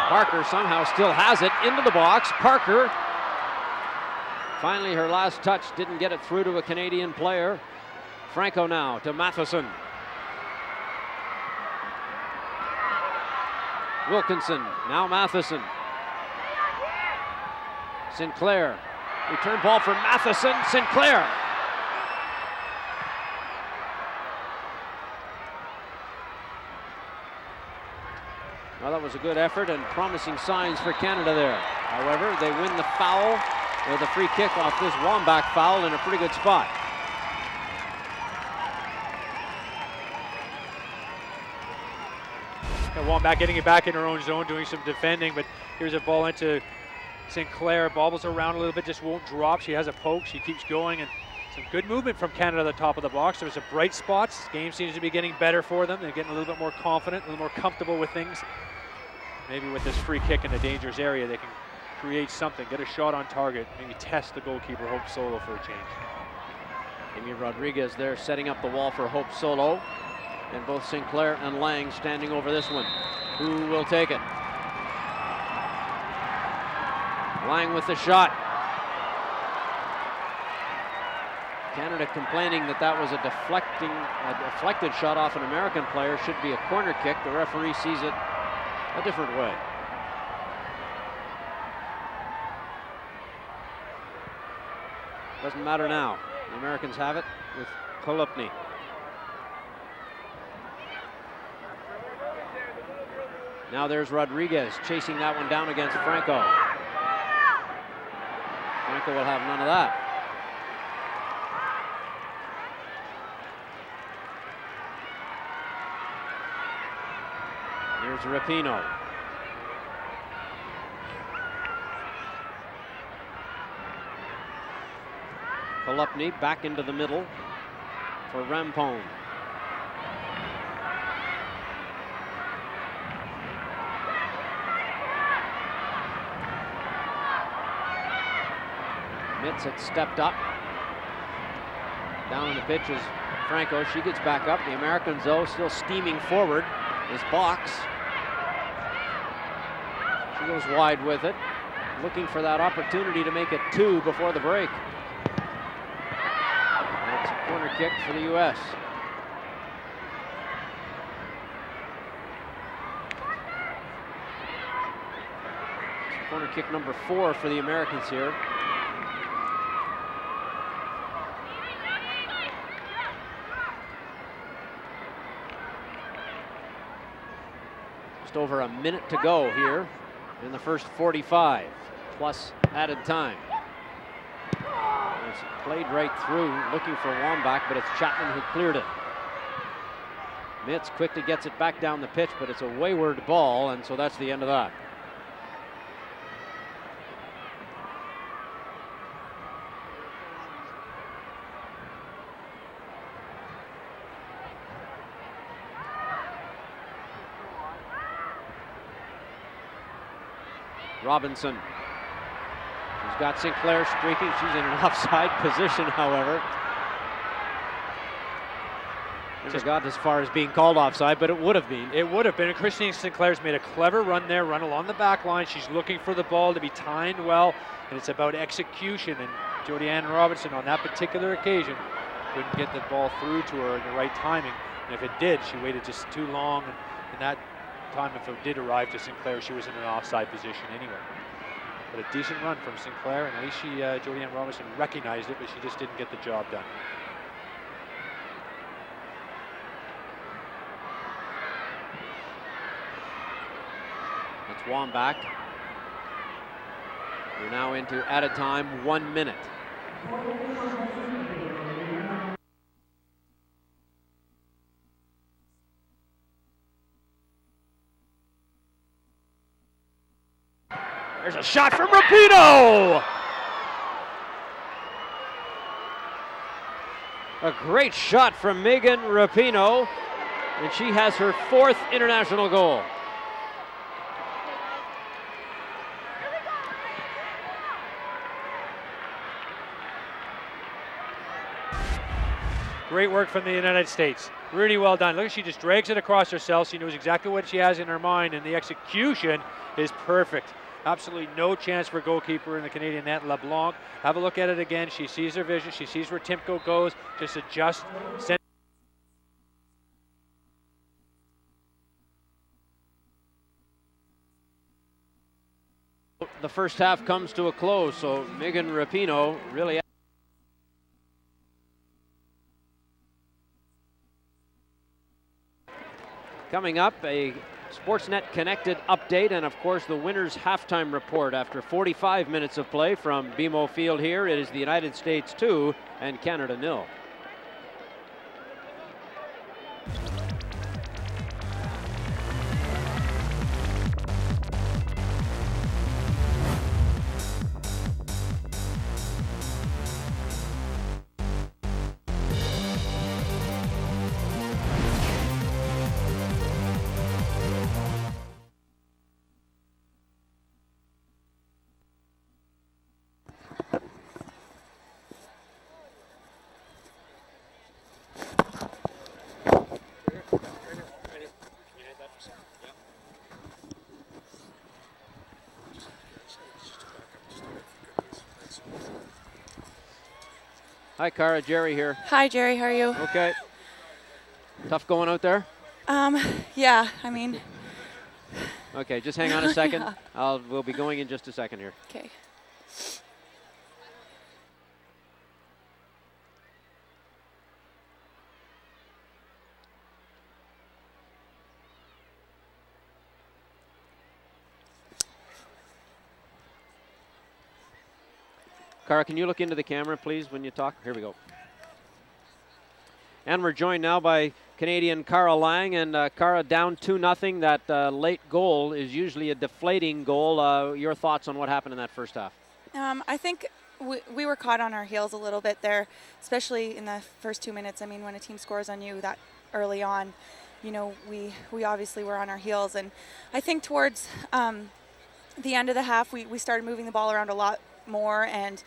Parker somehow still has it into the box. Parker, finally her last touch, didn't get it through to a Canadian player. Franko now to Matheson. Wilkinson, now Matheson. Sinclair, return ball for Matheson. Sinclair. Well, that was a good effort and promising signs for Canada there. However, they win the foul, or the free kick off this Wambach foul in a pretty good spot. Wambach getting it back in her own zone, doing some defending, but here's a ball into Sinclair. Bobbles around a little bit, just won't drop. She has a poke, she keeps going, and some good movement from Canada at the top of the box. There's some bright spots. This game seems to be getting better for them. They're getting a little bit more confident, a little more comfortable with things. Maybe with this free kick in the dangerous area, they can create something, get a shot on target, maybe test the goalkeeper, Hope Solo, for a change. Amy Rodriguez there setting up the wall for Hope Solo. And both Sinclair and Lang standing over this one. Who will take it? Lang with the shot. Canada complaining that that was a deflected shot off an American player. Should be a corner kick. The referee sees it a different way. Doesn't matter now. The Americans have it with Chalupny. Now there's Rodriguez chasing that one down against Franko. Franko will have none of that. Here's Rapinoe. Chalupny back into the middle for Rampone. Mitz had stepped up. Down in the pitch is Franko. She gets back up. The Americans, though, still steaming forward is Boxx. She goes wide with it, looking for that opportunity to make it 2 before the break. That's a corner kick for the U.S. Corner kick number 4 for the Americans here. Just over a minute to go here in the first 45, plus added time. It's played right through, looking for Wambach, but it's Chapman who cleared it. Mitz quickly gets it back down the pitch, but it's a wayward ball, and so that's the end of that. Robinson. She's got Sinclair streaking. She's in an offside position, however. Never got as far as being called offside, but it would have been. It would have been. And Christine Sinclair's made a clever run there, run along the back line. She's looking for the ball to be timed well, and it's about execution. And Jody-Ann Robinson, on that particular occasion, couldn't get the ball through to her in the right timing. And if it did, she waited just too long. And that time, if it did arrive to Sinclair, she was in an offside position anyway. But a decent run from Sinclair, and at least Jody-Ann Robinson recognized it, but she just didn't get the job done. That's Wambach. We're now into added time, 1 minute. There's a shot from Rapinoe! A great shot from Megan Rapinoe, and she has her 4th international goal. Great work from the United States. Really well done. Look, she just drags it across herself. She knows exactly what she has in her mind, and the execution is perfect. Absolutely no chance for goalkeeper in the Canadian net. LeBlanc, have a look at it again. She sees her vision. She sees where Timko goes. Just adjust. Send. The first half comes to a close, so Megan Rapinoe really. Coming up, a Sportsnet Connected update, and of course the winners' halftime report after 45 minutes of play from BMO Field here. It is the United States 2 and Canada 0. Hi, Cara. Jerry here. Hi, Jerry. How are you? Okay. Tough going out there? Yeah, I mean. Okay, just hang on a second. Yeah. We'll be going in just a second here. Okay. Cara, can you look into the camera, please, when you talk? Here we go. And we're joined now by Canadian Cara Lang, and Cara down 2-0. That late goal is usually a deflating goal. Your thoughts on what happened in that first half? I think we were caught on our heels a little bit there, especially in the first 2 minutes. I mean, when a team scores on you that early on, you know, we obviously were on our heels. And I think towards the end of the half, we started moving the ball around a lot more, and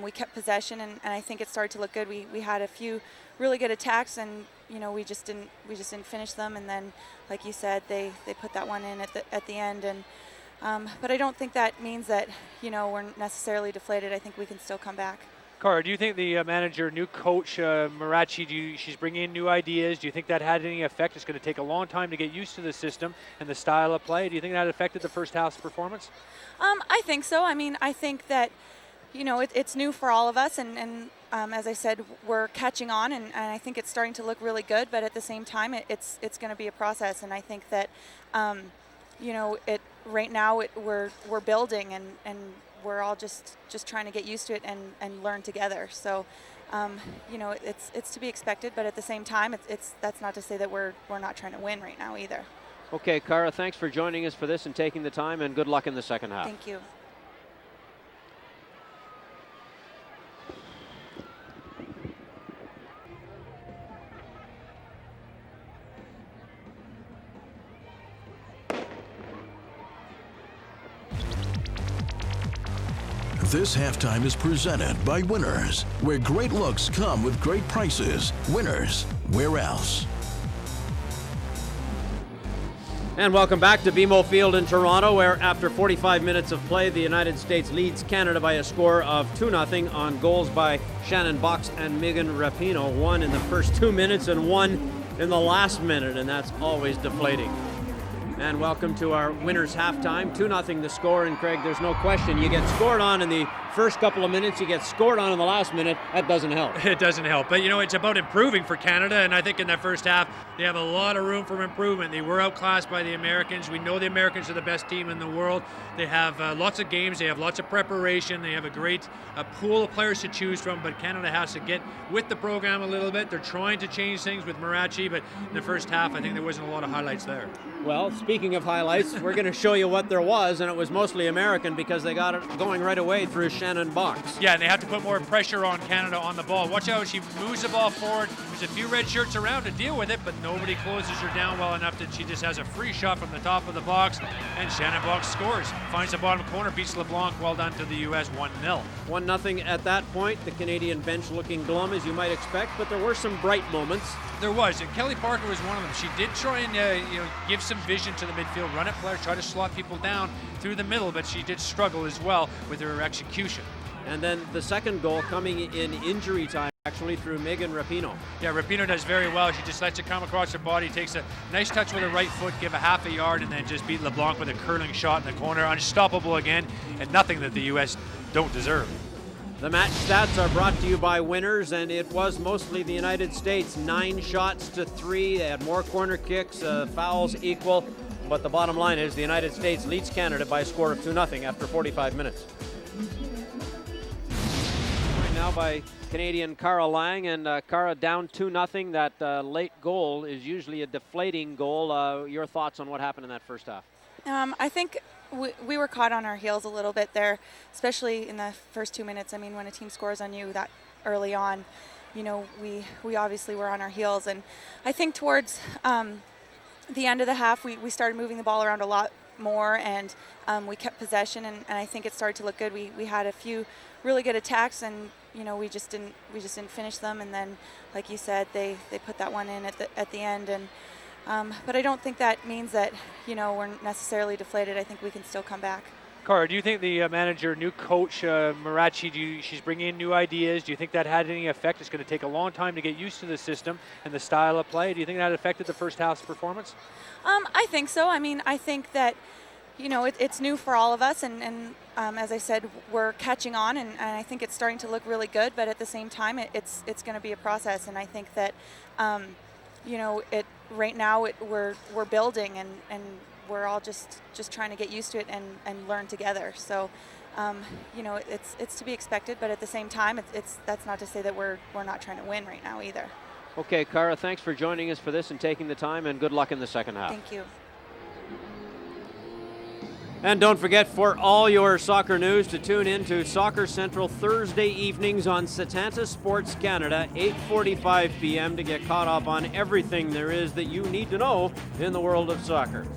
we kept possession, and I think it started to look good. We had a few really good attacks, and you know, we just didn't finish them. And then, like you said, they put that one in at the end. And but I don't think that means that, you know, we're necessarily deflated. I think we can still come back. Cara, do you think the manager, new coach, Marachi, she's bringing in new ideas? Do you think that had any effect? It's going to take a long time to get used to the system and the style of play. Do you think that affected the first half's performance? I think so. I mean, I think that, you know, it's new for all of us, and as I said, we're catching on, and I think it's starting to look really good. But at the same time, it's going to be a process, and I think that, you know, right now we're building, and we're all just trying to get used to it and learn together. So, you know, it's to be expected, but at the same time, that's not to say that we're not trying to win right now either. Okay, Cara, thanks for joining us for this and taking the time, and good luck in the second half. Thank you. This halftime is presented by Winners, where great looks come with great prices. Winners, where else? And welcome back to BMO Field in Toronto, where after 45 minutes of play, the United States leads Canada by a score of 2-0 on goals by Shannon, Boxx, and Megan Rapinoe. One in the first 2 minutes and one in the last minute, and that's always deflating. And welcome to our winners halftime. 2-0 the score, and Craig, there's no question. You get scored on in the first couple of minutes, you get scored on in the last minute. That doesn't help. It doesn't help. But, you know, it's about improving for Canada, and I think in that first half, they have a lot of room for improvement. They were outclassed by the Americans. We know the Americans are the best team in the world. They have lots of games. They have lots of preparation. They have a great pool of players to choose from, but Canada has to get with the program a little bit. They're trying to change things with Marachi, but in the first half, I think there wasn't a lot of highlights there. Well, speaking of highlights, we're going to show you what there was, and it was mostly American because they got it going right away through Shannon Boxx. Yeah, and they have to put more pressure on Canada on the ball. Watch out, she moves the ball forward. There's a few red shirts around to deal with it, but nobody closes her down well enough that she just has a free shot from the top of the box, and Shannon Boxx scores. Finds the bottom corner, beats LeBlanc. Well done to the U.S. 1-0. 1-0 at that point. The Canadian bench looking glum, as you might expect, but there were some bright moments. There was, and Kelly Parker was one of them. She did try and give some vision to the midfield, run at players, try to slot people down through the middle, but she did struggle as well with her execution. And then the second goal coming in injury time, actually, through Megan Rapinoe. Yeah, Rapinoe does very well. She just lets it come across her body, takes a nice touch with her right foot, give a half a yard, and then just beat LeBlanc with a curling shot in the corner. Unstoppable again, and nothing that the U.S. don't deserve. The match stats are brought to you by Winners, and it was mostly the United States. 9 shots to 3. They had more corner kicks, fouls equal. But the bottom line is the United States leads Canada by a score of 2-0 after 45 minutes. Joined now by Canadian Cara Lang, and Cara down 2-0. That late goal is usually a deflating goal. Your thoughts on what happened in that first half? I think we were caught on our heels a little bit there, especially in the first 2 minutes. I mean, when a team scores on you that early on, you know, we obviously were on our heels. And I think towards the end of the half, we started moving the ball around a lot more, and we kept possession, and I think it started to look good. We had a few really good attacks, and you know, we just didn't finish them. And then, like you said, they put that one in at the end. And but I don't think that means that, you know, we're necessarily deflated. I think we can still come back. Cara, do you think the manager, new coach, Marachi, she's bringing in new ideas? Do you think that had any effect? It's going to take a long time to get used to the system and the style of play. Do you think that affected the first half's performance? I think so. I mean, I think that, you know, it's new for all of us, and as I said, we're catching on, and I think it's starting to look really good. But at the same time, it's going to be a process, and I think that, you know, right now we're building, and we're all just trying to get used to it and learn together. So, you know, it's to be expected, but at the same time, that's not to say that we're not trying to win right now either. Okay, Cara, thanks for joining us for this and taking the time, and good luck in the second half. Thank you. And don't forget, for all your soccer news, to tune in to Soccer Central Thursday evenings on Setanta Sports Canada, 8:45 p.m. to get caught up on everything there is that you need to know in the world of soccer.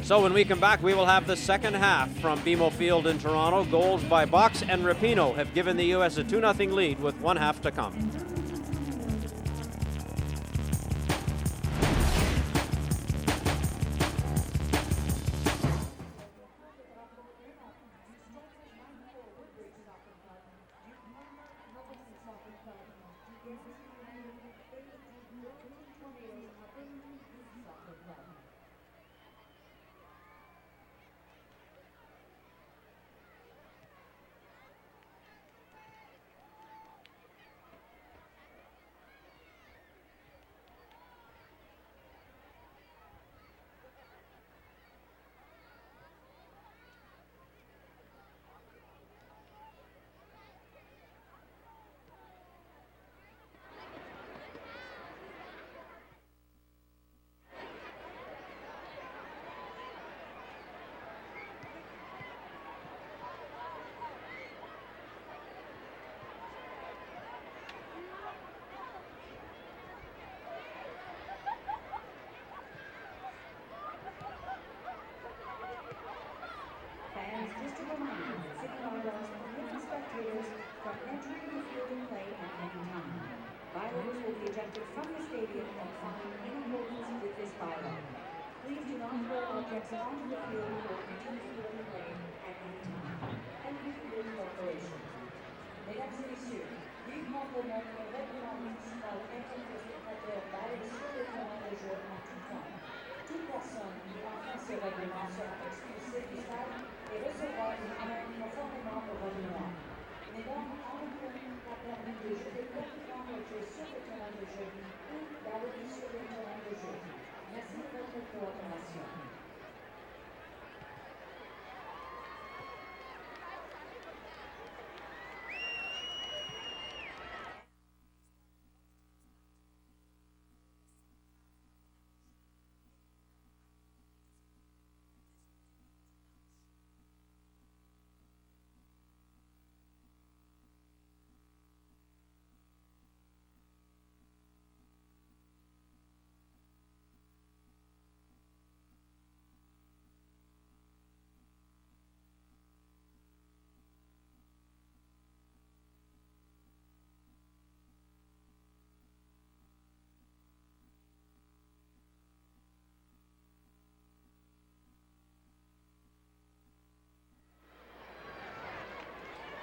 So when we come back, we will have the second half from BMO Field in Toronto. Goals by Boxx and Rapinoe have given the U.S. a 2-0 lead with one half to come. Violators will be ejected from the stadium and fined in accordance with this bylaw. Please do not throw objects onto the field or continue field and play at any time. And we begin corporation. Mesdames et messieurs, vivement pour notre représentante intime de spectateurs balle sur le terrain de jeu en tout temps. Toute personne qui enfreint ce règlement sera expulsée du stade et recevra une amende conformément au règlement. Mesdames, en aucun pas permis de jouer complètement le jeu sur le terrain de jeu ou d'aller sur le terrain de jeu. Merci de votre coopération.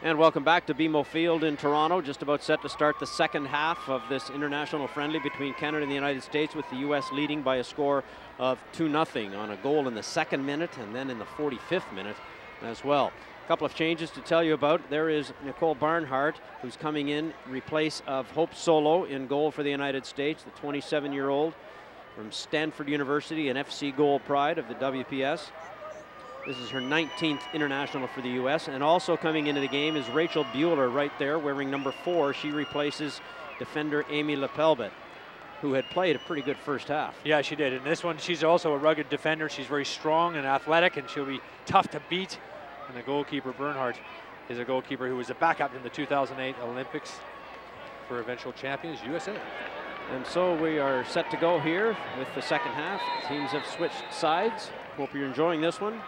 And welcome back to BMO Field in Toronto, just about set to start the second half of this international friendly between Canada and the United States, with the U.S. leading by a score of 2-0 on a goal in the second minute and then in the 45th minute as well. A couple of changes to tell you about. There is Nicole Barnhart, who's coming in replace of Hope Solo in goal for the United States, the 27-year-old from Stanford University and FC Goal Pride of the WPS. This is her 19th international for the U.S. And also coming into the game is Rachel Buehler right there, wearing number 4. She replaces defender Amy LePeilbet, who had played a pretty good first half. Yeah, she did. And this one, she's also a rugged defender. She's very strong and athletic, and she'll be tough to beat. And the goalkeeper, Barnhart, is a goalkeeper who was a backup in the 2008 Olympics for eventual champions, USA. And so we are set to go here with the second half. Teams have switched sides. Hope you're enjoying this one.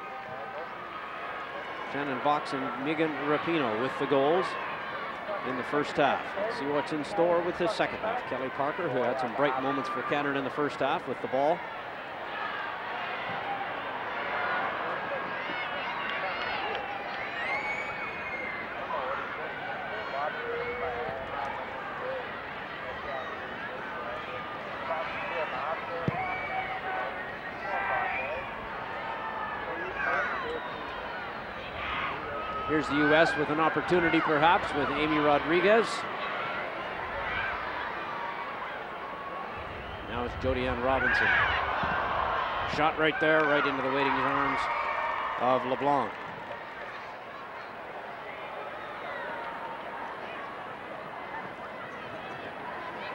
Shannon, Boxx, and Megan Rapinoe with the goals in the first half. Let's see what's in store with this second half. Kelly Parker, who had some bright moments for Canada in the first half with the ball. Here's the U.S. with an opportunity perhaps with Amy Rodriguez. Now it's Jody Ann Robinson. Shot right there, right into the waiting arms of LeBlanc.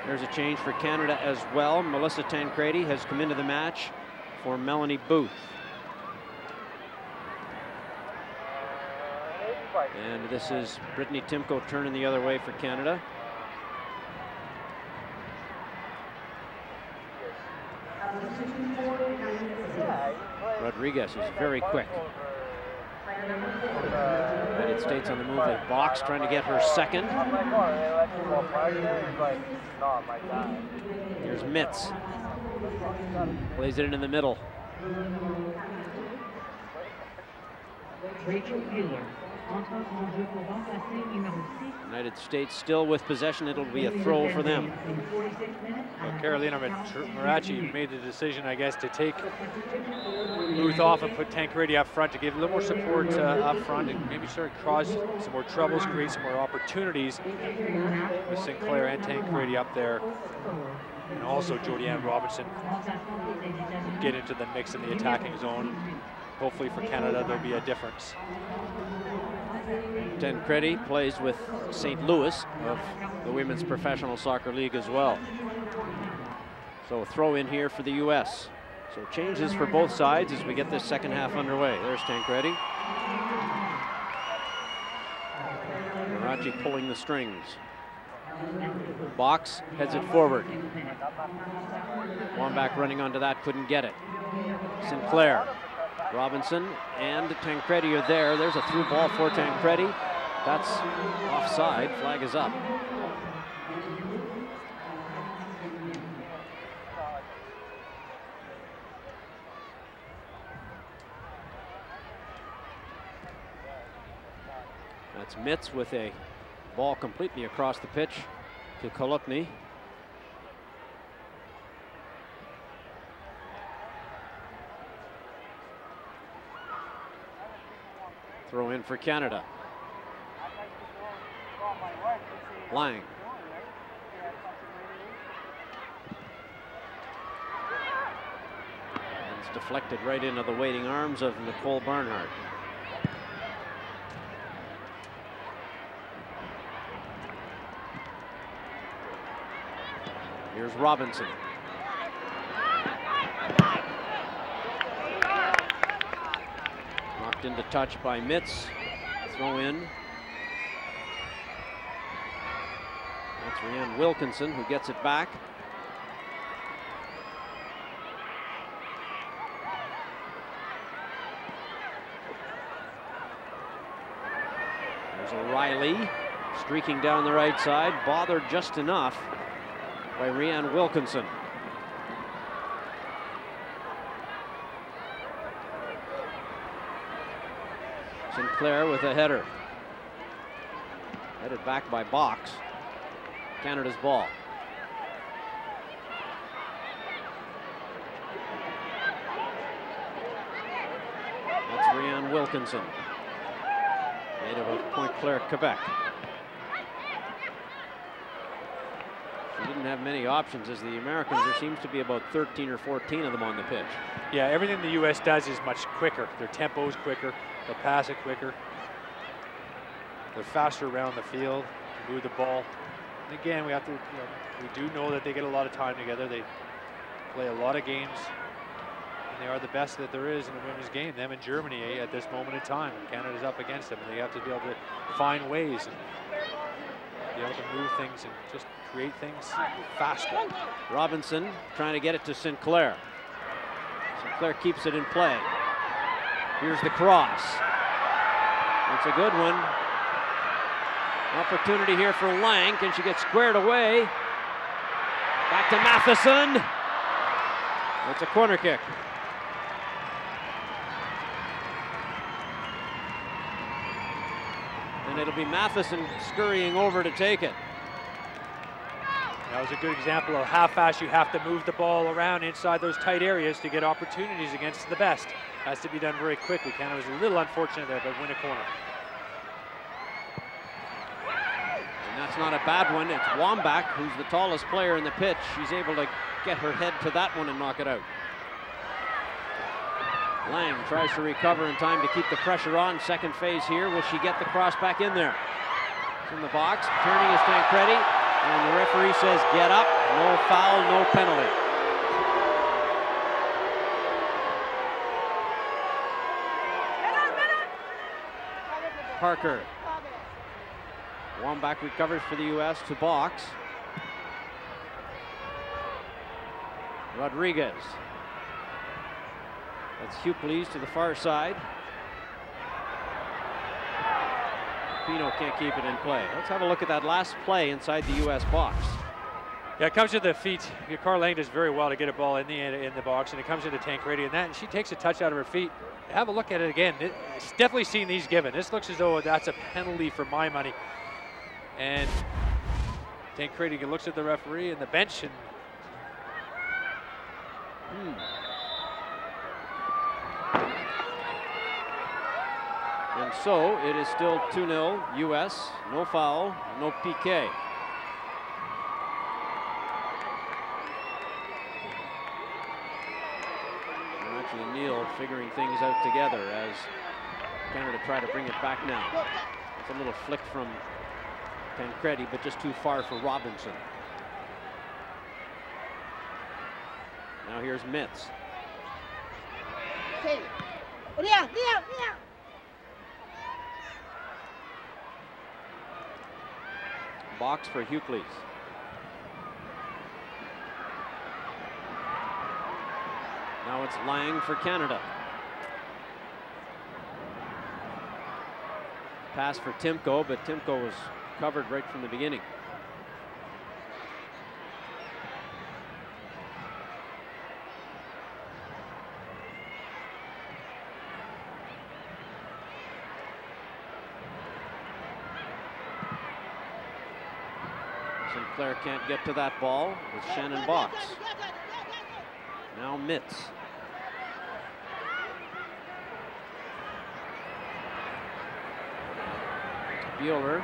There's a change for Canada as well. Melissa Tancredi has come into the match for Melanie Booth. And this is Brittany Timko turning the other way for Canada. Rodriguez is very quick. United States on the move with Boxx trying to get her second. Here's Mitz. Plays it into the middle. United States still with possession. It'll be a throw for them. Well, Carolina Marachi made the decision, I guess, to take Booth off and put Tancredi up front to give a little more support up front and maybe start to cause some more troubles, create some more opportunities with Sinclair and Tancredi up there. And also Jodianne Robinson get into the mix in the attacking zone. Hopefully for Canada, there'll be a difference. Tancredi plays with St. Louis of the Women's Professional Soccer League as well. So a throw in here for the U.S. So changes for both sides as we get this second half underway. There's Tancredi. Marachi pulling the strings. Boxx heads it forward. Wambach running onto that, couldn't get it. Sinclair. Robinson and Tancredi are there. There's a through ball for Tancredi. That's offside. Flag is up. That's Mitz with a ball completely across the pitch to Chalupny. Throw in for Canada. Lang. And it's deflected right into the waiting arms of Nicole Barnhart. Here's Robinson. Knocked into touch by Mitz. Throw in. That's Rianne Wilkinson who gets it back. There's O'Reilly streaking down the right side, bothered just enough by Rianne Wilkinson. Sinclair with a header. Headed back by Boxx. Canada's ball. That's Rianne Wilkinson, native of Pointe-Claire, Quebec. She didn't have many options as the Americans. There seems to be about 13 or 14 of them on the pitch. Yeah, everything the U.S. does is much quicker. Their tempo is quicker. They'll pass it quicker. They're faster around the field, move the ball. And again, we have to, we do know that they get a lot of time together. They play a lot of games, and they are the best that there is in the women's game. Them in Germany at this moment in time. Canada's up against them, and they have to be able to find ways and be able to move things and just create things faster. Robinson trying to get it to Sinclair. Sinclair keeps it in play. Here's the cross. It's a good one. Opportunity here for Lang. Can she get squared away? Back to Matheson. It's a corner kick. And it'll be Matheson scurrying over to take it. That was a good example of how fast you have to move the ball around inside those tight areas to get opportunities against the best. Has to be done very quickly. Canada was a little unfortunate there, but win a corner. And that's not a bad one. It's Wambach, who's the tallest player in the pitch. She's able to get her head to that one and knock it out. Lang tries to recover in time to keep the pressure on. Second phase here. Will she get the cross back in there? It's in the box. Turning is Tancredi. And the referee says, get up. No foul, no penalty. Parker. Wambach recovers for the U.S. to Boxx. Rodriguez. That's Hucles to the far side. Rapinoe can't keep it in play. Let's have a look at that last play inside the U.S. box. Yeah, it comes to the feet. Carl Lang does very well to get a ball in the box, and it comes into Tancredi and she takes a touch out of her feet. Have a look at it again. It's definitely seen these given. This looks as though that's a penalty for my money. And Tancredi looks at the referee and the bench and And so it is still 2-0 U.S. No foul, no PK. Actually, Neil figuring things out together as Canada try to bring it back now. It's a little flick from Tancredi, but just too far for Robinson. Now here's Mitz. Boxx for Hucles. Now it's Lang for Canada. Pass for Timko, but Timko was covered right from the beginning. Sinclair can't get to that ball with Shannon Boxx. Now Mitz. Buehler.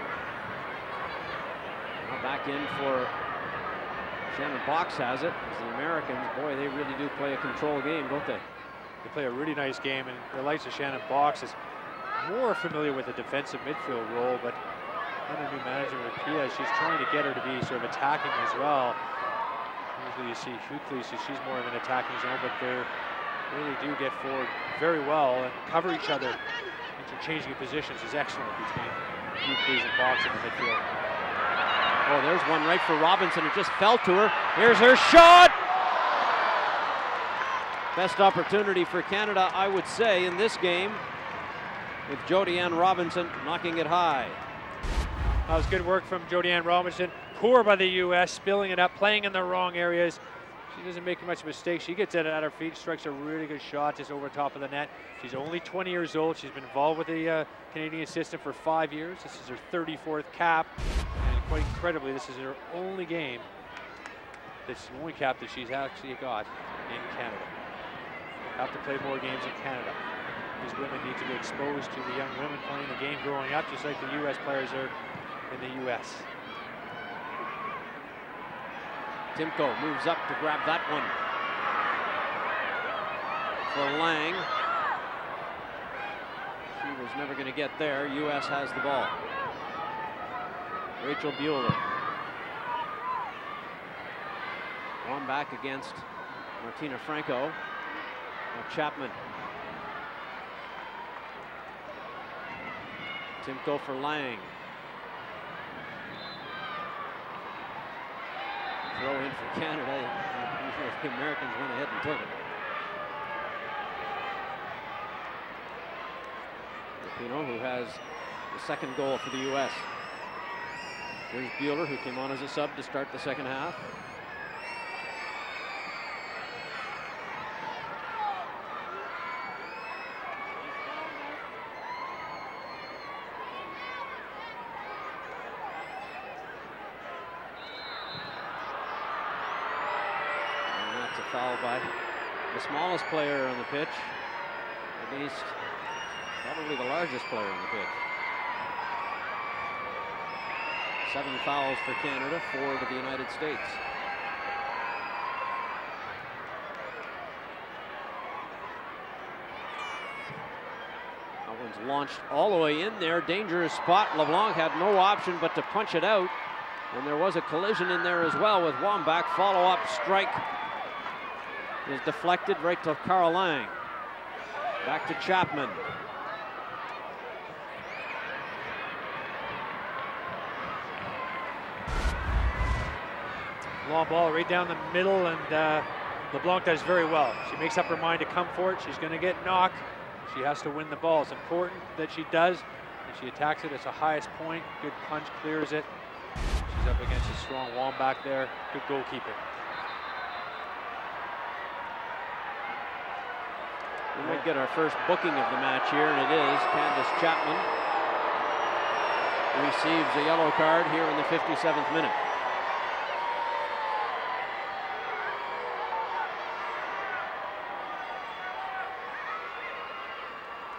Now back in for Shannon Boxx has it. As the Americans, boy, they really do play a control game, don't they? They play a really nice game, and the likes of Shannon Boxx is more familiar with the defensive midfield role, but under new manager Rapinoe, she's trying to get her to be sort of attacking as well. Usually you see Hucles, so she's more of an attacking zone, but they really do get forward very well and cover each other. Interchanging positions is excellent between Hucles and Boxx in the midfield. Oh, there's one right for Robinson. It just fell to her. Here's her shot! Best opportunity for Canada, I would say, in this game, with Jody-Ann Robinson knocking it high. That was good work from Jody-Ann Robinson. Poor by the U.S., spilling it up, playing in the wrong areas. She doesn't make much mistake. She gets it at her feet, strikes a really good shot just over top of the net. She's only 20 years old. She's been involved with the Canadian system for 5 years. This is her 34th cap, and quite incredibly, this is her only game. That's the only cap that she's actually got in Canada. Have to play more games in Canada. These women need to be exposed to the young women playing the game growing up, just like the U.S. players are in the U.S. Timko moves up to grab that one. For Lang. She was never going to get there. U.S. has the ball. Rachel Buehler. Wambach against Martina Franko. Now Chapman. Timko for Lang. Throw in for Canada. The Americans went ahead and took it. Rapinoe, who has the second goal for the U.S. Here's Buehler, who came on as a sub to start the second half. Foul by the smallest player on the pitch against probably the largest player on the pitch. 7 fouls for Canada, 4 to the United States. One's launched all the way in there. Dangerous spot. LeBlanc had no option but to punch it out. And there was a collision in there as well with Wambach. Follow-up strike is deflected right to Carl Lang. Back to Chapman. Long ball right down the middle, and LeBlanc does very well. She makes up her mind to come for it. She's going to get knocked. She has to win the ball. It's important that she does, and she attacks it at the highest point. Good punch, clears it. She's up against a strong Wambach there. Good goalkeeper. We might get our first booking of the match here, and it is Candace Chapman receives a yellow card here in the 57th minute.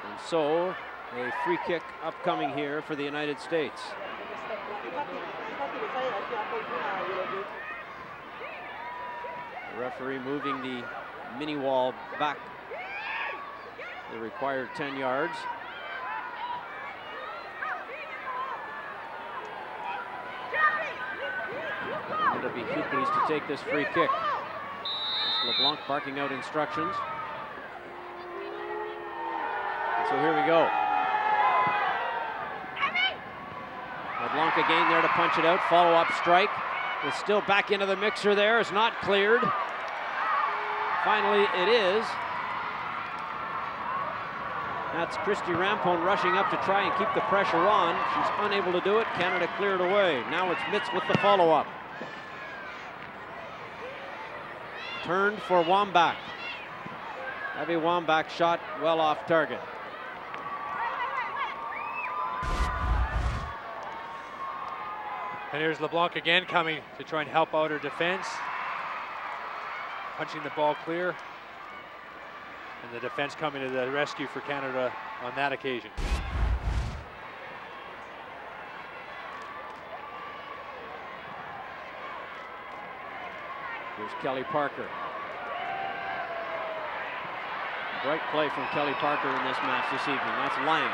And so a free kick upcoming here for the United States. The referee moving the mini wall back the required 10 yards. And it'll be Hucles to take this free kick. It's LeBlanc barking out instructions. And so here we go. LeBlanc again there to punch it out. Follow-up strike. It's still back into the mixer there. It's not cleared. Finally, it is. That's Christy Rampone rushing up to try and keep the pressure on. She's unable to do it. Canada cleared away. Now it's Mitz with the follow-up. Turned for Wambach. Heavy Wambach shot well off target. And here's LeBlanc again coming to try and help out her defense. Punching the ball clear. And the defense coming to the rescue for Canada on that occasion. Here's Kelly Parker. Bright play from Kelly Parker in this match this evening. That's Lang.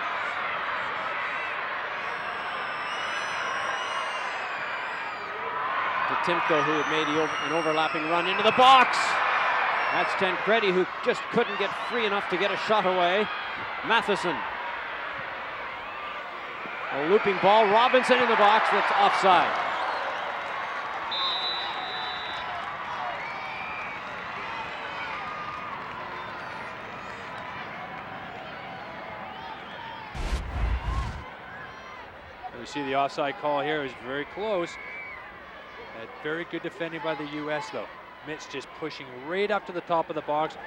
To Timko, who had made an overlapping run into the box. That's Tancredi, who just couldn't get free enough to get a shot away. Matheson. A looping ball. Robinson in the box. That's offside. We see the offside call here is very close. Very good defending by the U.S. though. Mitz just pushing right up to the top of the box,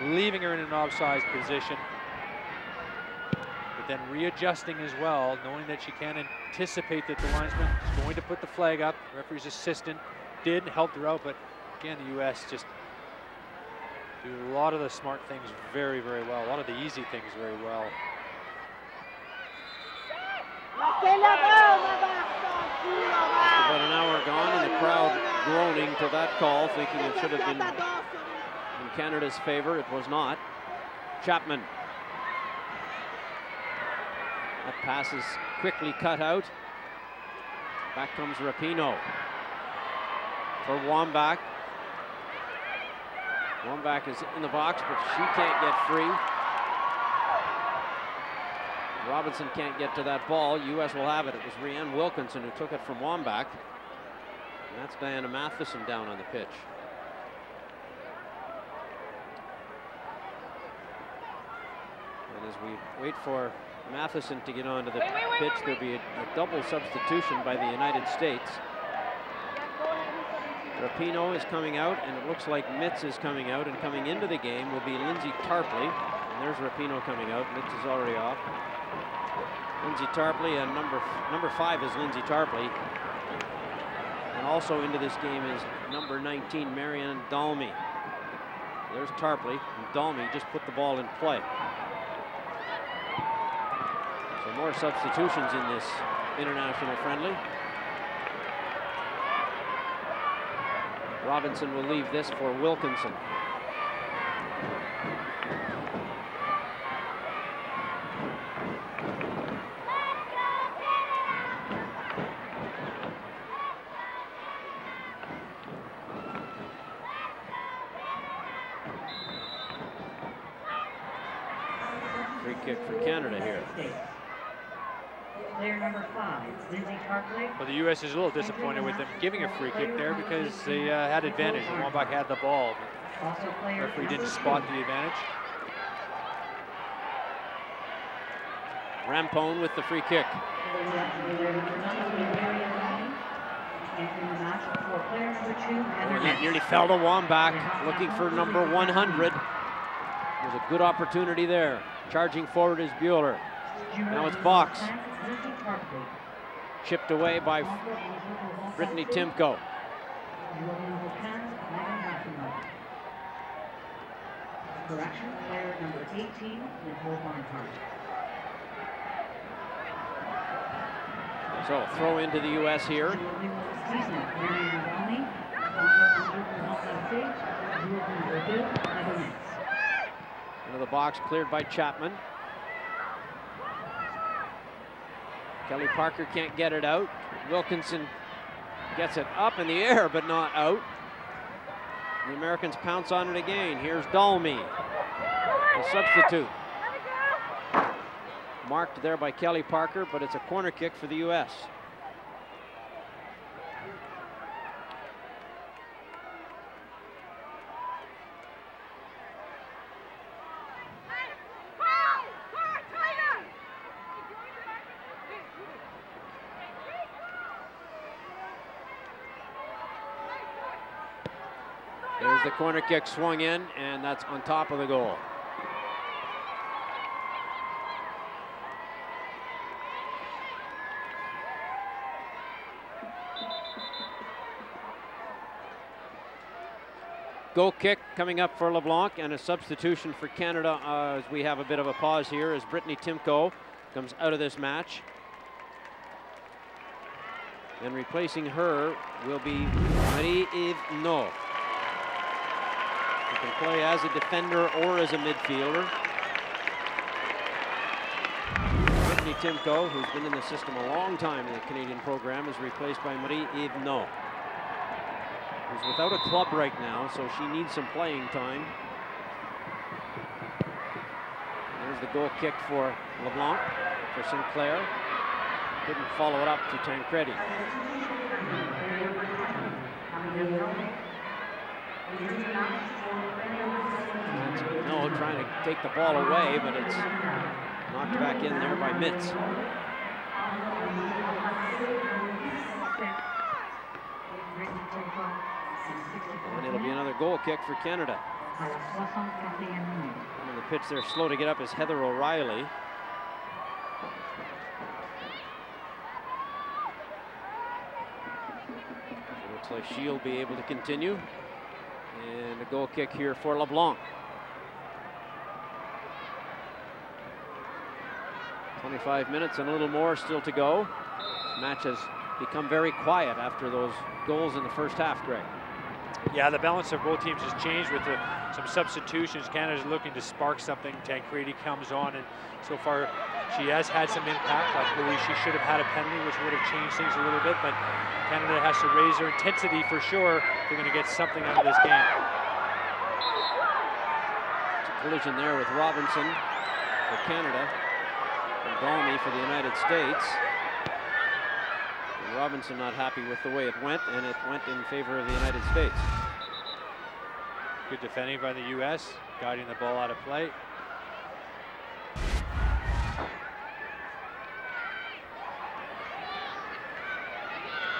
leaving her in an offside position, but then readjusting as well, knowing that she can't anticipate that the linesman is going to put the flag up. The referee's assistant did, helped her out, but again, the U.S. just do a lot of the smart things very, very well, a lot of the easy things very well. Just about an hour gone, and the crowd groaning to that call, thinking it should have been in Canada's favor. It was not. Chapman. That pass is quickly cut out. Back comes Rapinoe for Wambach. Wambach is in the box, but she can't get free. Robinson can't get to that ball. U.S. will have it. It was Rianne Wilkinson who took it from Wambach. And that's Diana Matheson down on the pitch. And as we wait for Matheson to get onto the pitch, there'll be a double substitution by the United States. Rapinoe is coming out, and it looks like Mitz is coming out, and coming into the game will be Lindsay Tarpley. And there's Rapinoe coming out. Mitz is already off. Lindsay Tarpley, and number 5 is Lindsay Tarpley. And also into this game is number 19, Marian Dalmy. There's Tarpley, and Dalmy just put the ball in play. So more substitutions in this international friendly. Robinson will leave this for Wilkinson. kick for Canada here. Player number 5, Lindsay Tarpley. Well, the U.S. is a little disappointed with them giving a free kick there because they had advantage. Wambach had the ball. Also player Referee number didn't 2. spot the advantage. Rampone with the free kick. Player number 9, Marian Dalmy. Entering the match for player number 2, Heather That nearly fell to Wambach, looking for number 100. There's a good opportunity there. Charging forward is Buehler. Now it's Boxx. Chipped away by Brittany Timko. Correction, player number 18, Barnhart. So throw into the U.S. here. Into the box, cleared by Chapman. Kelly Parker can't get it out. Wilkinson gets it up in the air, but not out. The Americans pounce on it again. Here's Dalmy, the substitute. Marked there by Kelly Parker, but it's a corner kick for the U.S. There's the corner kick swung in, and that's on top of the goal. Goal kick coming up for LeBlanc, and a substitution for Canada as we have a bit of a pause here as Brittany Timko comes out of this match. And replacing her will be Marie-Eve Nault. She can play as a defender or as a midfielder. Brittany Timko, who's been in the system a long time in the Canadian program, is replaced by Marie-Eve Nault, who's without a club right now, so she needs some playing time. There's the goal kick for LeBlanc, for Sinclair. Couldn't follow it up to Tancredi. No, trying to take the ball away, but it's knocked back in there by Mitz. And it'll be another goal kick for Canada. On the pitch, they're slow to get up is Heather O'Reilly. Looks like she'll be able to continue. And a goal kick here for LeBlanc. 25 minutes and a little more still to go. This match has become very quiet after those goals in the first half, Greg. Yeah, the balance of both teams has changed with some substitutions. Canada's looking to spark something. Tancredi comes on, and so far she has had some impact. I believe she should have had a penalty, which would have changed things a little bit, but Canada has to raise their intensity for sure. They're going to get something out of this game. It's a collision there with Robinson for Canada and Dalmy for the United States. And Robinson not happy with the way it went, and it went in favor of the United States. Good defending by the U.S., guiding the ball out of play.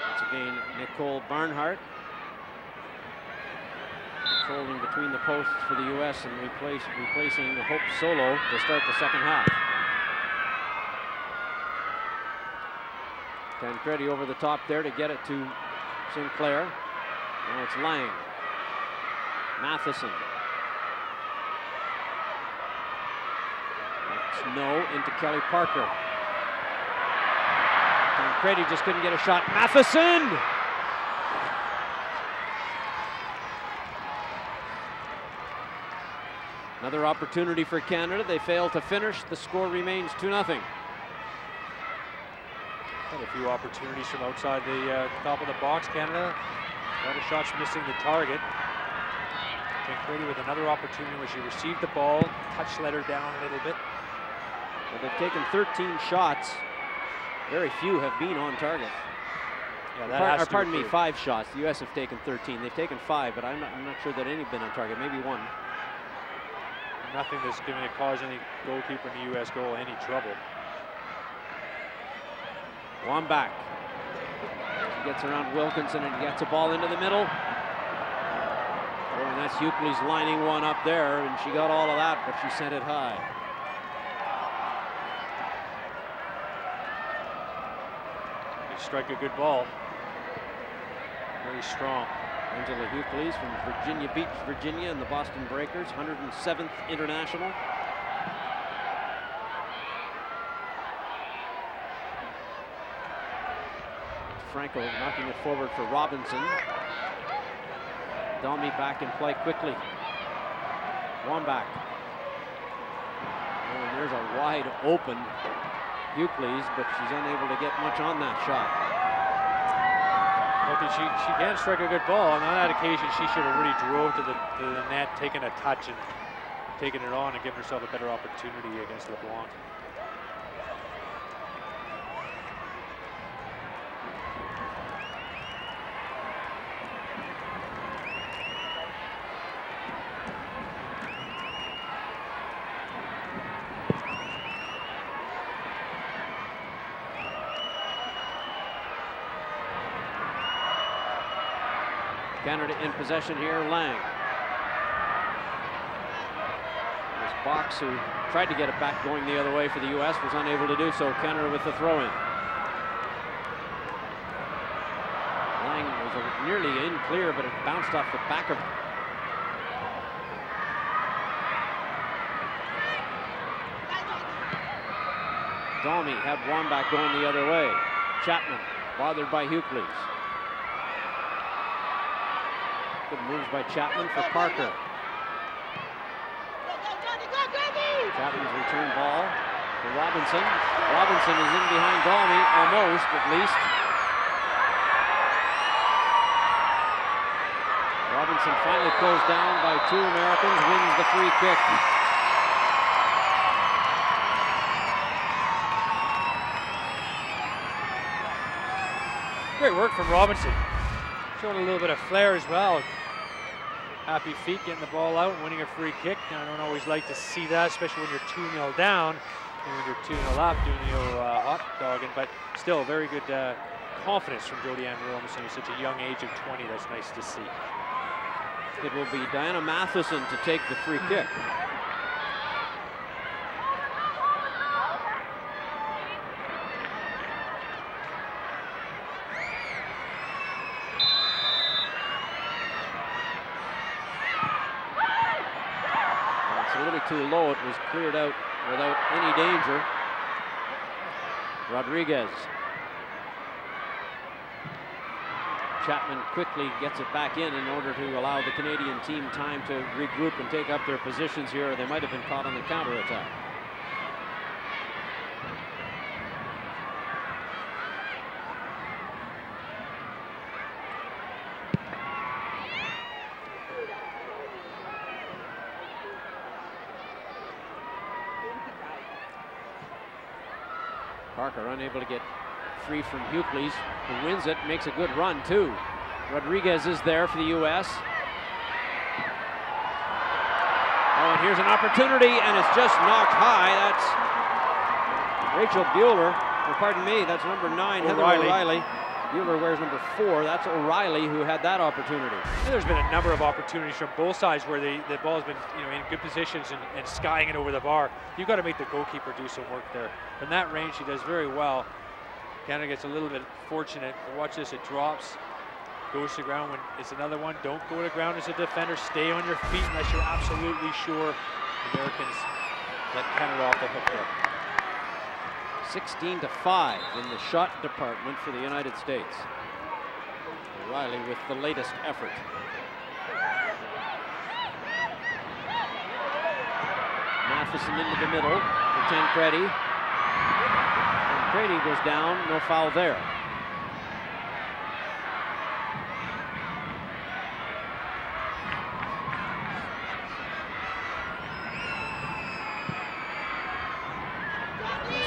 Once again, Nicole Barnhart controlling between the posts for the U.S. and replacing Hope Solo to start the second half. Tancredi over the top there to get it to Sinclair. Now it's Lang. Matheson. It's no into Kelly Parker. Tancredi just couldn't get a shot. Matheson! Another opportunity for Canada. They fail to finish. The score remains 2-0. Had a few opportunities from outside the top of the box. Canada, a lot of shots missing the target. Tancredi with another opportunity where she received the ball, touch let her down a little bit. Well, they've taken 13 shots. Very few have been on target. Yeah, pardon me, 5 shots. The U.S. have taken 13. They've taken 5, but I'm not sure that any have been on target. Maybe 1. Nothing that's going to cause any goalkeeper in the U.S. goal any trouble. Wambach. He gets around Wilkinson and gets a ball into the middle. Oh, and that's Hucles lining one up there, and she got all of that, but she sent it high. They strike a good ball. Very strong. Angela Hucles from Virginia Beach, Virginia, and the Boston Breakers, 107th international. Franko knocking it forward for Robinson. Dalmy back in play quickly. Wambach. Oh, and there's a wide open Hucles, but she's unable to get much on that shot. Okay, she can strike a good ball, and on that occasion she should have really drove to the net, taken a touch and taken it on and given herself a better opportunity against LeBlanc. Canada in possession here, Lang. There's Boxx, who tried to get it back going the other way for the U.S., was unable to do so. Canada with the throw-in. Lang was nearly in clear, but it bounced off the back of Dalmy had Wambach going the other way. Chapman bothered by Hucles. Good moves by Chapman for Parker. Chapman's return ball for Robinson. Robinson is in behind Dalmy, almost at least. Robinson finally closed down by 2 Americans, wins the free kick. Great work from Robinson. Showing a little bit of flair as well. Happy feet getting the ball out and winning a free kick. I don't always like to see that, especially when you're 2-0 down and when you're 2-0 up doing the old hot dogging. But still, very good confidence from Jodianne Robinson at such a young age of 20. That's nice to see. It will be Diana Matheson to take the free kick. Too low, it was cleared out without any danger. Rodriguez. Chapman quickly gets it back in order to allow the Canadian team time to regroup and take up their positions here. They might have been caught on the counterattack. Parker unable to get free from Hucles, who wins it, makes a good run too. Rodriguez is there for the U.S. Oh, and here's an opportunity, and it's just knocked high. That's Rachel Buehler, or pardon me, that's number 9, Heather O'Reilly. Buehler wears number 4. That's O'Reilly who had that opportunity. And there's been a number of opportunities from both sides where the ball has been, in good positions and skying it over the bar. You've got to make the goalkeeper do some work there. From that range, she does very well. Canada gets a little bit fortunate. But watch this, it drops, goes to ground. When it's another one, don't go to ground as a defender. Stay on your feet unless you're absolutely sure. Americans let Canada off the hook there. 16-5 in the shot department for the United States. O'Reilly with the latest effort. Matheson into the middle for Tancredi. Tancredi goes down, no foul there.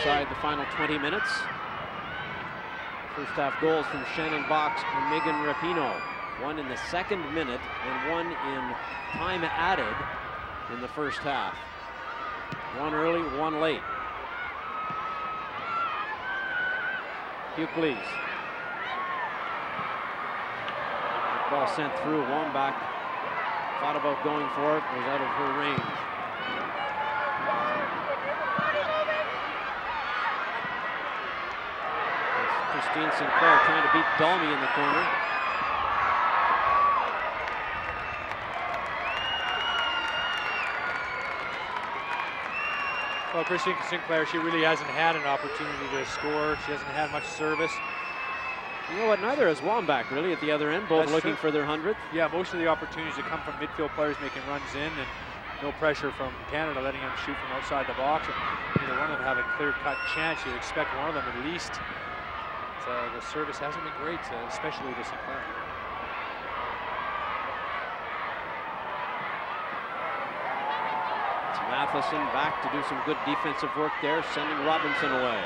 decide the final 20 minutes. First half goals from Shannon, Boxx, and Megan Rapinoe. One in the second minute and one in time added in the first half. One early, one late. Hucles. Ball sent through. Wambach thought about going for it, was out of her range. Christine Sinclair trying to beat Dalmy in the corner. Well, Christine Sinclair, she really hasn't had an opportunity to score. She hasn't had much service. You know what, neither has Wambach really at the other end, both looking for their 100th. Yeah, most of the opportunities that come from midfield players making runs in, and no pressure from Canada letting them shoot from outside the box. And neither one of them have a clear-cut chance. You'd expect one of them at least. The service hasn't been great, especially to Sinclair. It's Matheson back to do some good defensive work there, sending Robinson away.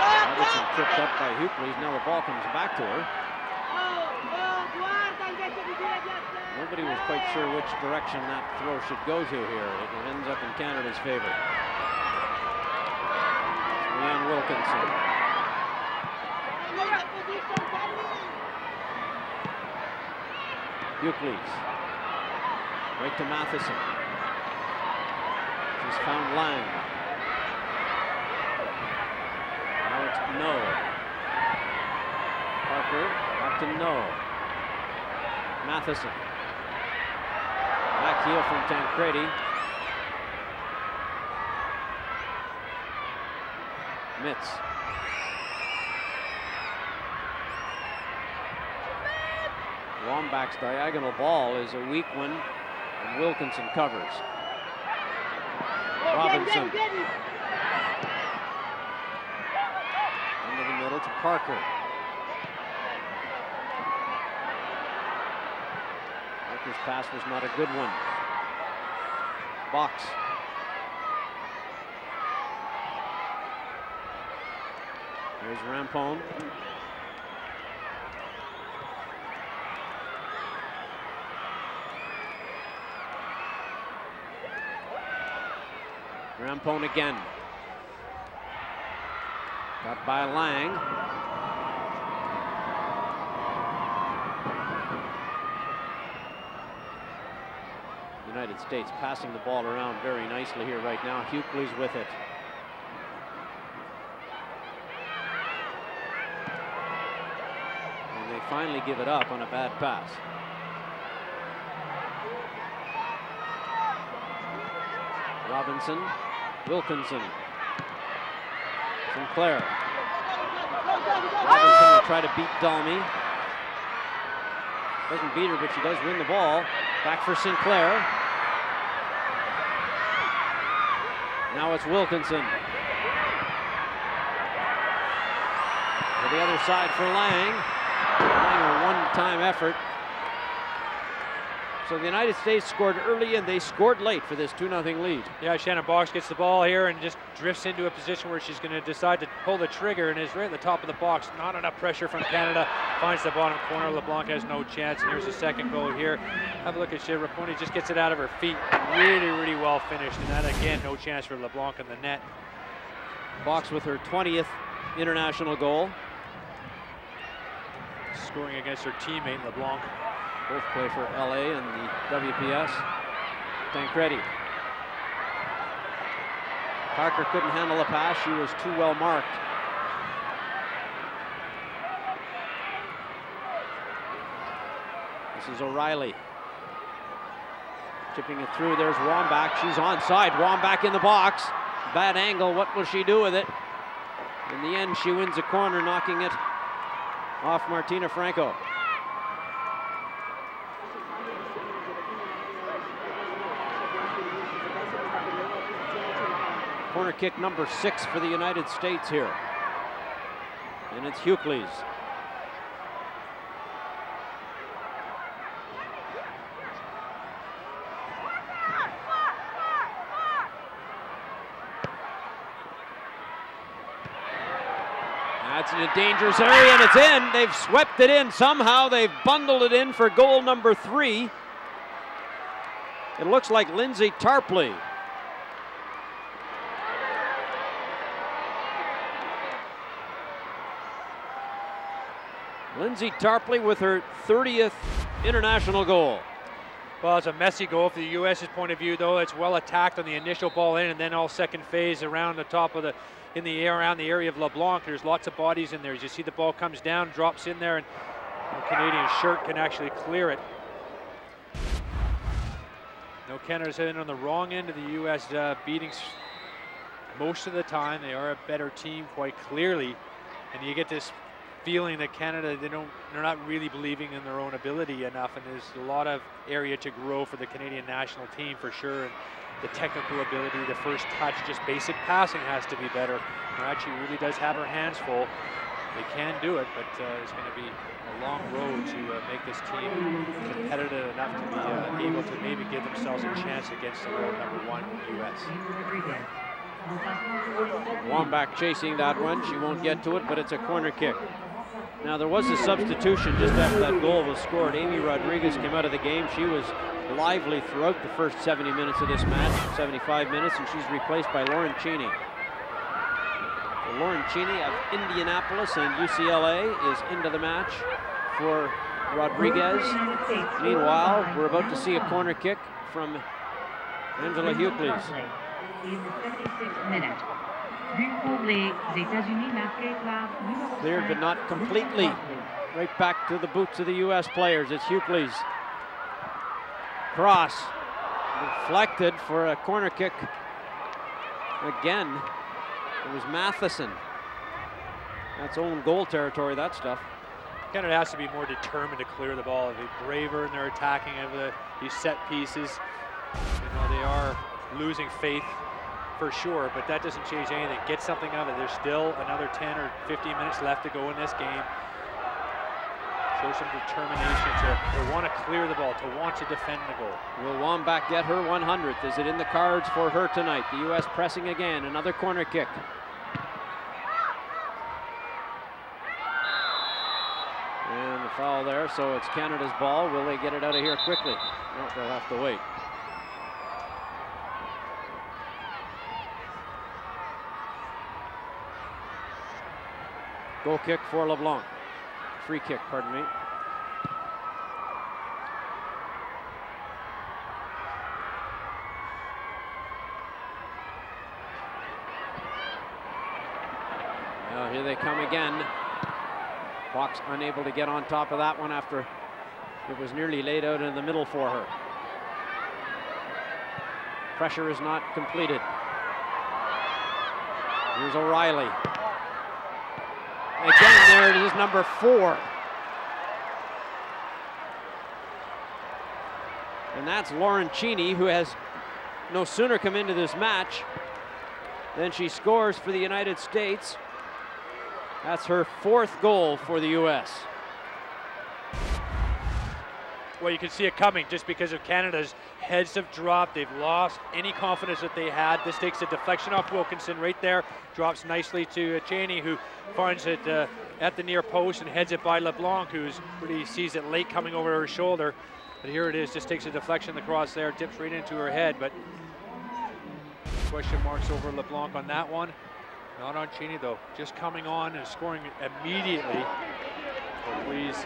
Robinson tripped up by Hucles. Now the ball comes back to her. Nobody was quite sure which direction that throw should go to here. It ends up in Canada's favor. Wilkinson. Hucles. Right to Matheson. She's found Lang. Now it's Nault. Parker back to Nault. Matheson. Back heel from Tancredi. Mitz. Wambach's diagonal ball is a weak one, and Wilkinson covers. Robinson. Into the middle to Parker. Parker's pass was not a good one. Boxx. Here's Rampone. Rampone again. Got by Lang. United States passing the ball around very nicely here right now. Hucles with it. Finally give it up on a bad pass. Robinson, Wilkinson, Sinclair. Robinson will try to beat Dalmy. Doesn't beat her, but she does win the ball. Back for Sinclair. Now it's Wilkinson. To the other side for Lang. A one-time effort. So the United States scored early and they scored late for this 2-0 lead. Yeah, Shannon Boxx gets the ball here and just drifts into a position where she's going to decide to pull the trigger and is right at the top of the box. Not enough pressure from Canada. Finds the bottom corner. LeBlanc has no chance. And here's the second goal here. Have a look at Rapinoe. Just gets it out of her feet. Really, really well finished. And that again, no chance for LeBlanc in the net. Boxx with her 20th international goal. Scoring against her teammate LeBlanc. Both play for LA and the WPS. Tancredi. Parker couldn't handle the pass. She was too well marked. This is O'Reilly. Chipping it through. There's Wambach. She's onside. Wambach in the box. Bad angle. What will she do with it? In the end, she wins a corner, knocking it off Martina Franko. Corner kick number 6 for the United States here. And it's Hucles. That's in a dangerous area, and it's in. They've swept it in somehow. They've bundled it in for goal number 3. It looks like Lindsay Tarpley. Lindsay Tarpley with her 30th international goal. Well, it's a messy goal from the U.S.'s point of view, though. It's well attacked on the initial ball in, and then all second phase around the top of in the air around the area of LeBlanc. There's lots of bodies in there. As you see, the ball comes down, drops in there, and the Canadian shirt can actually clear it. No, Canada's in on the wrong end of the U.S. Beatings most of the time. They are a better team, quite clearly, and you get this feeling that Canada, they're not really believing in their own ability enough, and there's a lot of area to grow for the Canadian national team for sure. And the technical ability, the first touch, just basic passing has to be better. She really does have her hands full. They can do it, but it's going to be a long road to make this team competitive enough to be able to maybe give themselves a chance against the world #1 U.S. Wambach chasing that one. She won't get to it, but it's a corner kick. Now, there was a substitution just after that goal was scored. Amy Rodriguez came out of the game. She was lively throughout the first 70 minutes of this match, 75 minutes, and she's replaced by Lauren Cheney. So Lauren Cheney of Indianapolis and UCLA is into the match for Rodriguez. Meanwhile, we're about to see a corner kick from Angela Hucles. In the 76th minute. Cleared, but not completely. Right back to the boots of the U.S. players. It's Hucles. Cross. Deflected for a corner kick. Again, it was Matheson. That's own goal territory, that stuff. Canada has to be more determined to clear the ball. They're braver in their attacking of these set pieces. They are losing faith for sure, but that doesn't change anything. Get something out of it. There's still another 10 or 15 minutes left to go in this game. Show some determination to want to clear the ball, to want to defend the goal. Will Wambach get her 100th? Is it in the cards for her tonight? The U.S. pressing again. Another corner kick. And the foul there, so it's Canada's ball. Will they get it out of here quickly? No, they'll have to wait. Goal kick for LeBlanc. Free kick, pardon me. Well, here they come again. Boxx unable to get on top of that one after it was nearly laid out in the middle for her. Pressure is not completed. Here's O'Reilly. Again, there it is, number 4. And that's Lauren Cheney, who has no sooner come into this match than she scores for the United States. That's her 4th goal for the U.S. Well, you can see it coming just because of Canada's heads have dropped. They've lost any confidence that they had. This takes a deflection off Wilkinson right there. Drops nicely to Cheney, who finds it at the near post and heads it by LeBlanc, who's really sees it late coming over her shoulder. But here it is, just takes a deflection across there, dips right into her head. But question marks over LeBlanc on that one. Not on Cheney, though. Just coming on and scoring immediately. So please,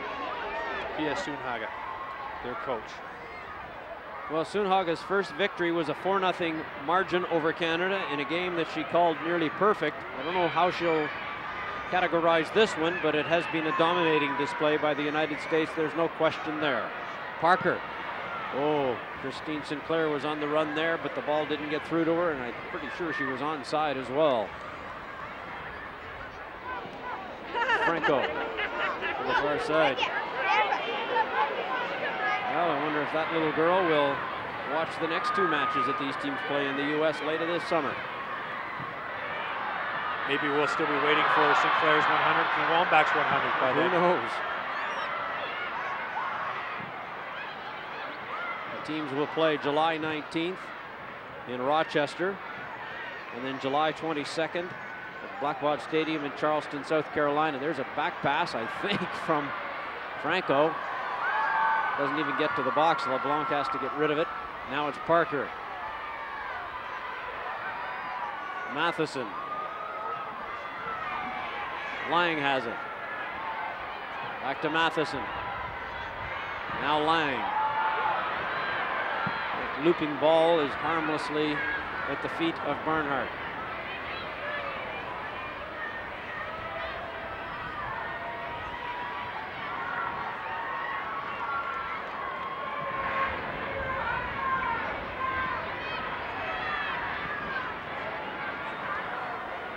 Pia Sundhage, their coach. Well, Sundhage's first victory was a 4-0 margin over Canada in a game that she called nearly perfect. I don't know how she'll categorize this one, but it has been a dominating display by the United States. There's no question there. Parker. Oh, Christine Sinclair was on the run there, but the ball didn't get through to her, and I'm pretty sure she was onside as well. Franko to the far side. Well, I wonder if that little girl will watch the next 2 matches that these teams play in the U.S. later this summer. Maybe we'll still be waiting for Sinclair's 100 and Wambach's 100 by then. Who knows? The teams will play July 19th in Rochester, and then July 22nd at Blackwatch Stadium in Charleston, South Carolina. There's a back pass, I think, from Franko. Doesn't even get to the box. LeBlanc has to get rid of it. Now it's Parker. Matheson. Lang has it. Back to Matheson. Now Lang. The looping ball is harmlessly at the feet of Barnhart.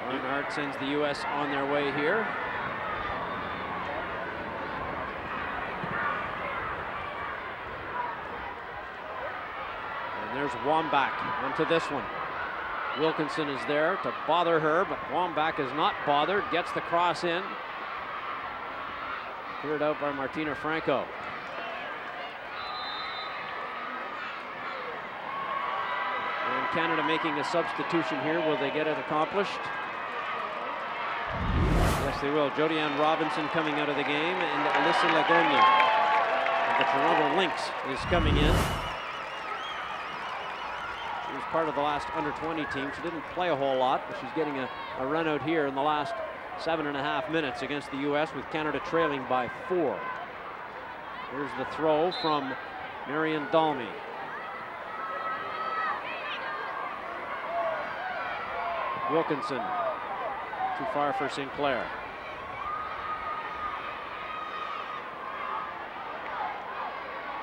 Barnhart sends the U.S. on their way here. And there's Wambach onto this one. Wilkinson is there to bother her, but Wambach is not bothered. Gets the cross in. Cleared out by Martina Franko. And Canada making a substitution here. Will they get it accomplished? Yes, they will. Jodianne Robinson coming out of the game, and Alyssa Lagonia of the Toronto Lynx is coming in. She was part of the last under-20 team. She didn't play a whole lot, but she's getting a run out here in the last 7.5 minutes against the U.S. with Canada trailing by 4. Here's the throw from Marian Dalmy. Wilkinson, too far for Sinclair.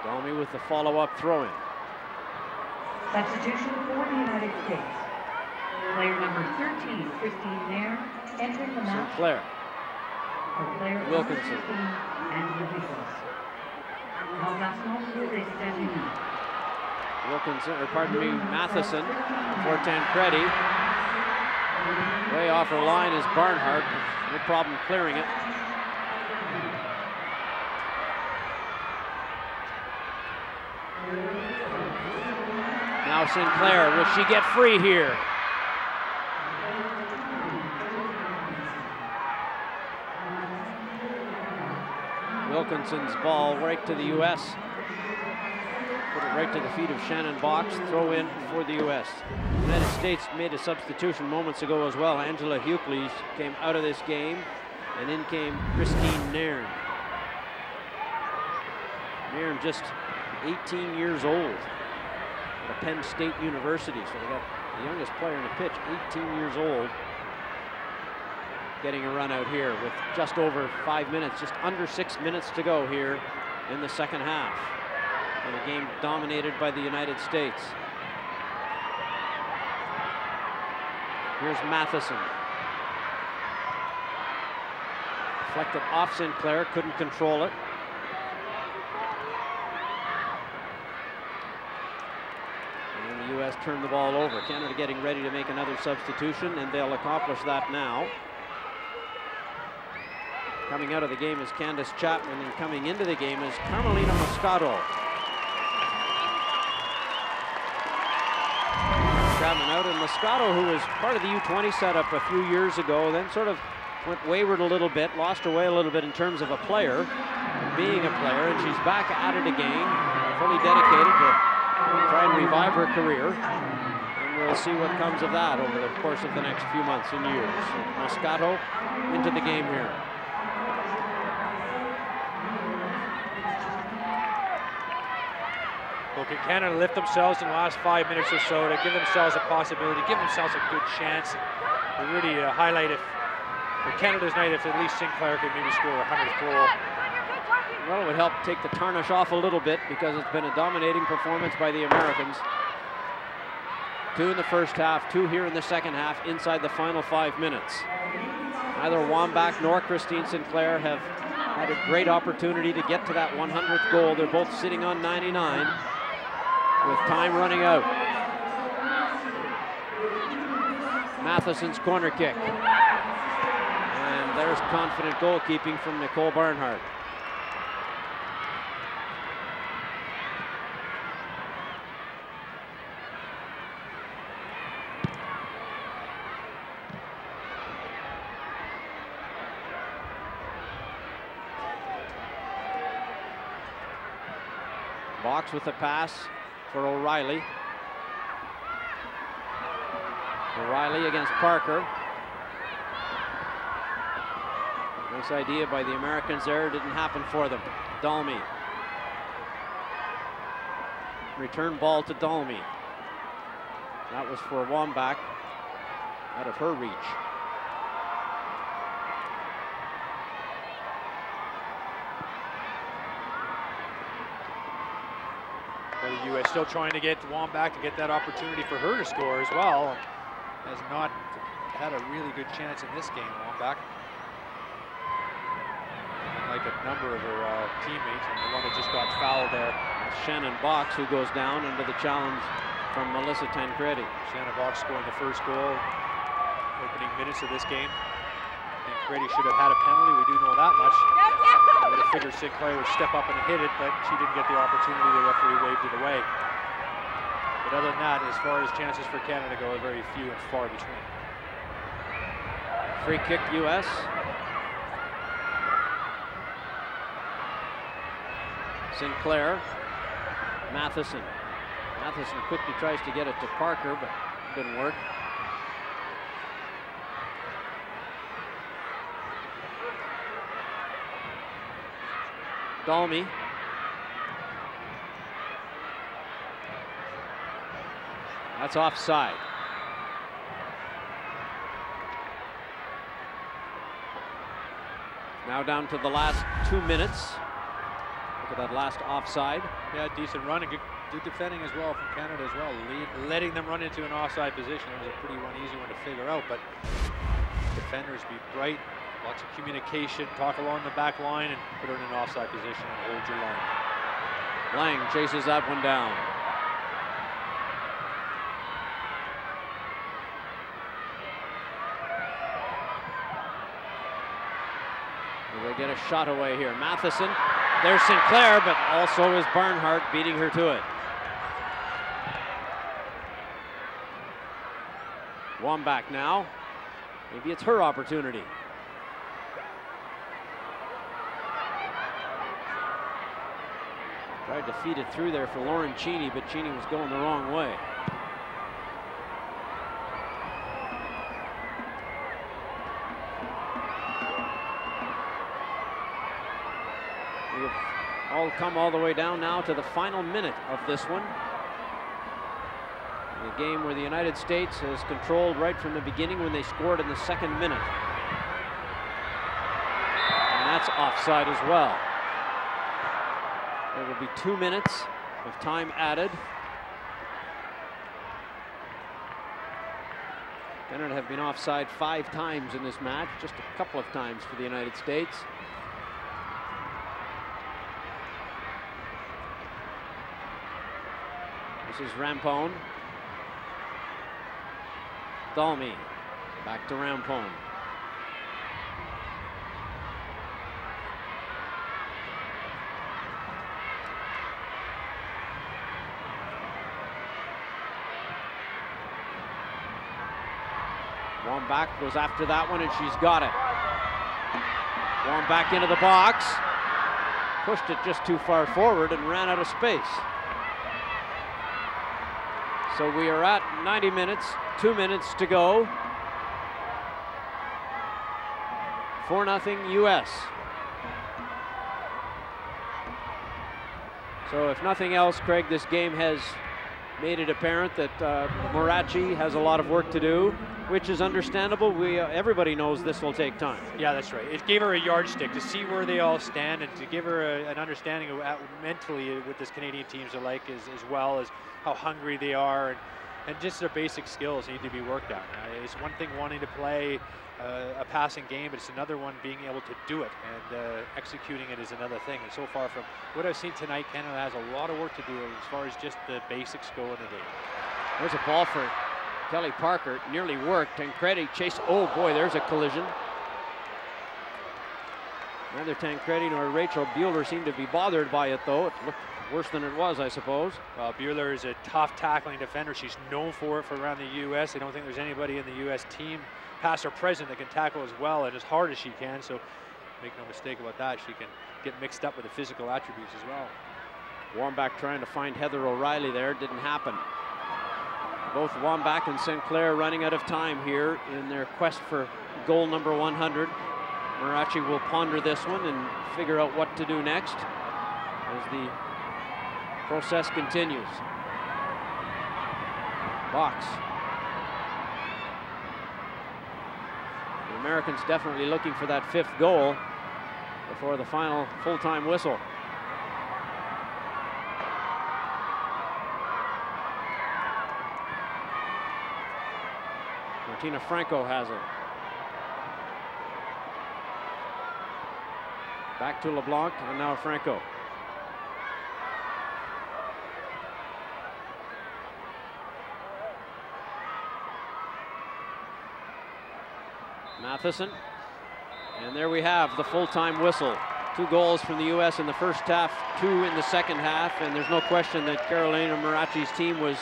Dalmy with the follow-up throw-in. Substitution for the United States. Player number 13, Christine Nairn, entering the match. Sinclair. For player Wilkinson. number 16, and the Hucles. Wilkinson, or pardon me, Matheson for Tancredi. Way off her line is Barnhart. No problem clearing it. Now Sinclair, will she get free here? Wilkinson's ball right to the U.S. Put it right to the feet of Shannon Boxx. Throw in for the U.S. The United States made a substitution moments ago as well. Angela Hucles came out of this game, and in came Christine Nairn. Nairn just 18 years old at Penn State University. So they got the youngest player in the pitch, 18 years old, getting a run out here with just over 5 minutes, just under 6 minutes to go here in the second half. In a game dominated by the United States. Here's Matheson. Deflected off Sinclair, couldn't control it. And the U.S. turned the ball over. Canada getting ready to make another substitution, and they'll accomplish that now. Coming out of the game is Candace Chapman, and coming into the game is Carmelina Moscato. Chapman out, and Moscato, who was part of the U20 setup a few years ago, then sort of went wayward a little bit, lost her way a little bit in terms of a player, being a player, and she's back at it again, fully dedicated to try and revive her career. And we'll see what comes of that over the course of the next few months and years. So Moscato into the game here. Well, can Canada lift themselves in the last 5 minutes or so to give themselves a possibility, give themselves a good chance, to really highlight it for Canada's night if at least Sinclair could maybe score a 100th goal. Well, it would help take the tarnish off a little bit because it's been a dominating performance by the Americans. 2 in the first half, 2 here in the second half, inside the final 5 minutes. Neither Wambach nor Christine Sinclair have had a great opportunity to get to that 100th goal. They're both sitting on 99 with time running out. Matheson's corner kick. And there's confident goalkeeping from Nicole Barnhart. Boxx with the pass for O'Reilly. O'Reilly against Parker. Nice idea by the Americans there. Didn't happen for them. Dalmy. Return ball to Dalmy. That was for Wambach. Out of her reach. But the U.S. still trying to get Wambach to get that opportunity for her to score as well. Has not had a really good chance in this game, Wambach. Like a number of her teammates, and the one that just got fouled there. That's Shannon Boxx, who goes down under the challenge from Melissa Tancredi. Shannon Boxx scoring the first goal, opening minutes of this game. Tancredi should have had a penalty, we do know that much. I would have figured Sinclair would step up and hit it, but she didn't get the opportunity. The referee waved it away. But other than that, as far as chances for Canada go, are very few and far between. Free kick, U.S. Sinclair, Matheson. Matheson quickly tries to get it to Parker, but didn't work. Dalmy. That's offside. Now down to the last 2 minutes. Look at that last offside. Yeah, decent run and good defending as well from Canada as well. Letting them run into an offside position. It was a pretty easy one to figure out, but defenders be bright, lots of communication, talk along the back line and put her in an offside position and hold your line. Lang chases that one down. They get a shot away here. Matheson. There's Sinclair, but also is Barnhart beating her to it. Wambach now. Maybe it's her opportunity. Tried to feed it through there for Lauren Cheney, but Cheney was going the wrong way. We've all come all the way down now to the final minute of this one. A game where the United States has controlled right from the beginning when they scored in the second minute. And that's offside as well. There will be 2 minutes of time added. Canada have been offside 5 times in this match, just a couple of times for the United States. This is Rampone. Dalmy, back to Rampone. Wambach goes after that one and she's got it. Wambach into the box. Pushed it just too far forward and ran out of space. So we are at 90 minutes, 2 minutes to go. 4-0 US. So if nothing else, Craig, this game has made it apparent that Morachi has a lot of work to do, which is understandable. Everybody knows this will take time. Yeah, that's right. It gave her a yardstick to see where they all stand and to give her an understanding of mentally what this Canadian teams are like, as well as how hungry they are and just their basic skills need to be worked on. It's one thing wanting to play a passing game, but it's another one being able to do it, and executing it is another thing. And so far from what I've seen tonight, Canada has a lot of work to do as far as just the basics go in the game. There's a ball for Kelly Parker, nearly worked. Tancredi chase. Oh boy, there's a collision. Neither Tancredi nor Rachel Buehler seemed to be bothered by it, though. It looked worse than it was, I suppose. Well, Buehler is a tough tackling defender. She's known for it for around the U.S. I don't think there's anybody in the U.S. team, past or present, that can tackle as well and as hard as she can. So make no mistake about that. She can get mixed up with the physical attributes as well. Wambach trying to find Heather O'Reilly there, didn't happen. Both Wambach and Sinclair running out of time here in their quest for goal number 100. Marachi will ponder this one and figure out what to do next as the process continues. Boxx. The Americans definitely looking for that 5th goal before the final full-time whistle. Martina Franko has it. Back to LeBlanc and now Franko. Matheson. And there we have the full-time whistle. 2 goals from the U.S. in the first half, 2 in the second half, and there's no question that Carolina Marachi's team was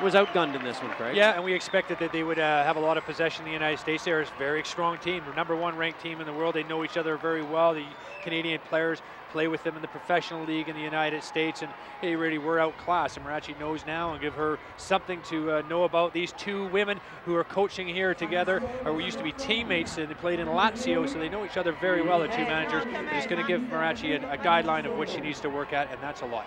outgunned in this one, Craig. Yeah, and we expected that they would have a lot of possession in the United States. They're a very strong team, the #1 ranked team in the world. They know each other very well. The Canadian players play with them in the professional league in the United States, and they really were outclassed. And Marachi knows now, and give her something to know about. These 2 women who are coaching here together, or we used to be teammates, and they played in Lazio, so they know each other very well, the 2 managers. They're just going to give Marachi a guideline of what she needs to work at, and that's a lot.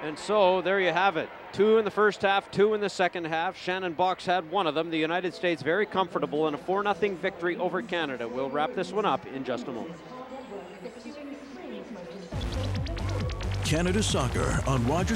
And so there you have it. 2 in the first half, 2 in the second half. Shannon Boxx had one of them. The United States very comfortable in a 4-0 victory over Canada. We'll wrap this one up in just a moment. Canada Soccer on Rogers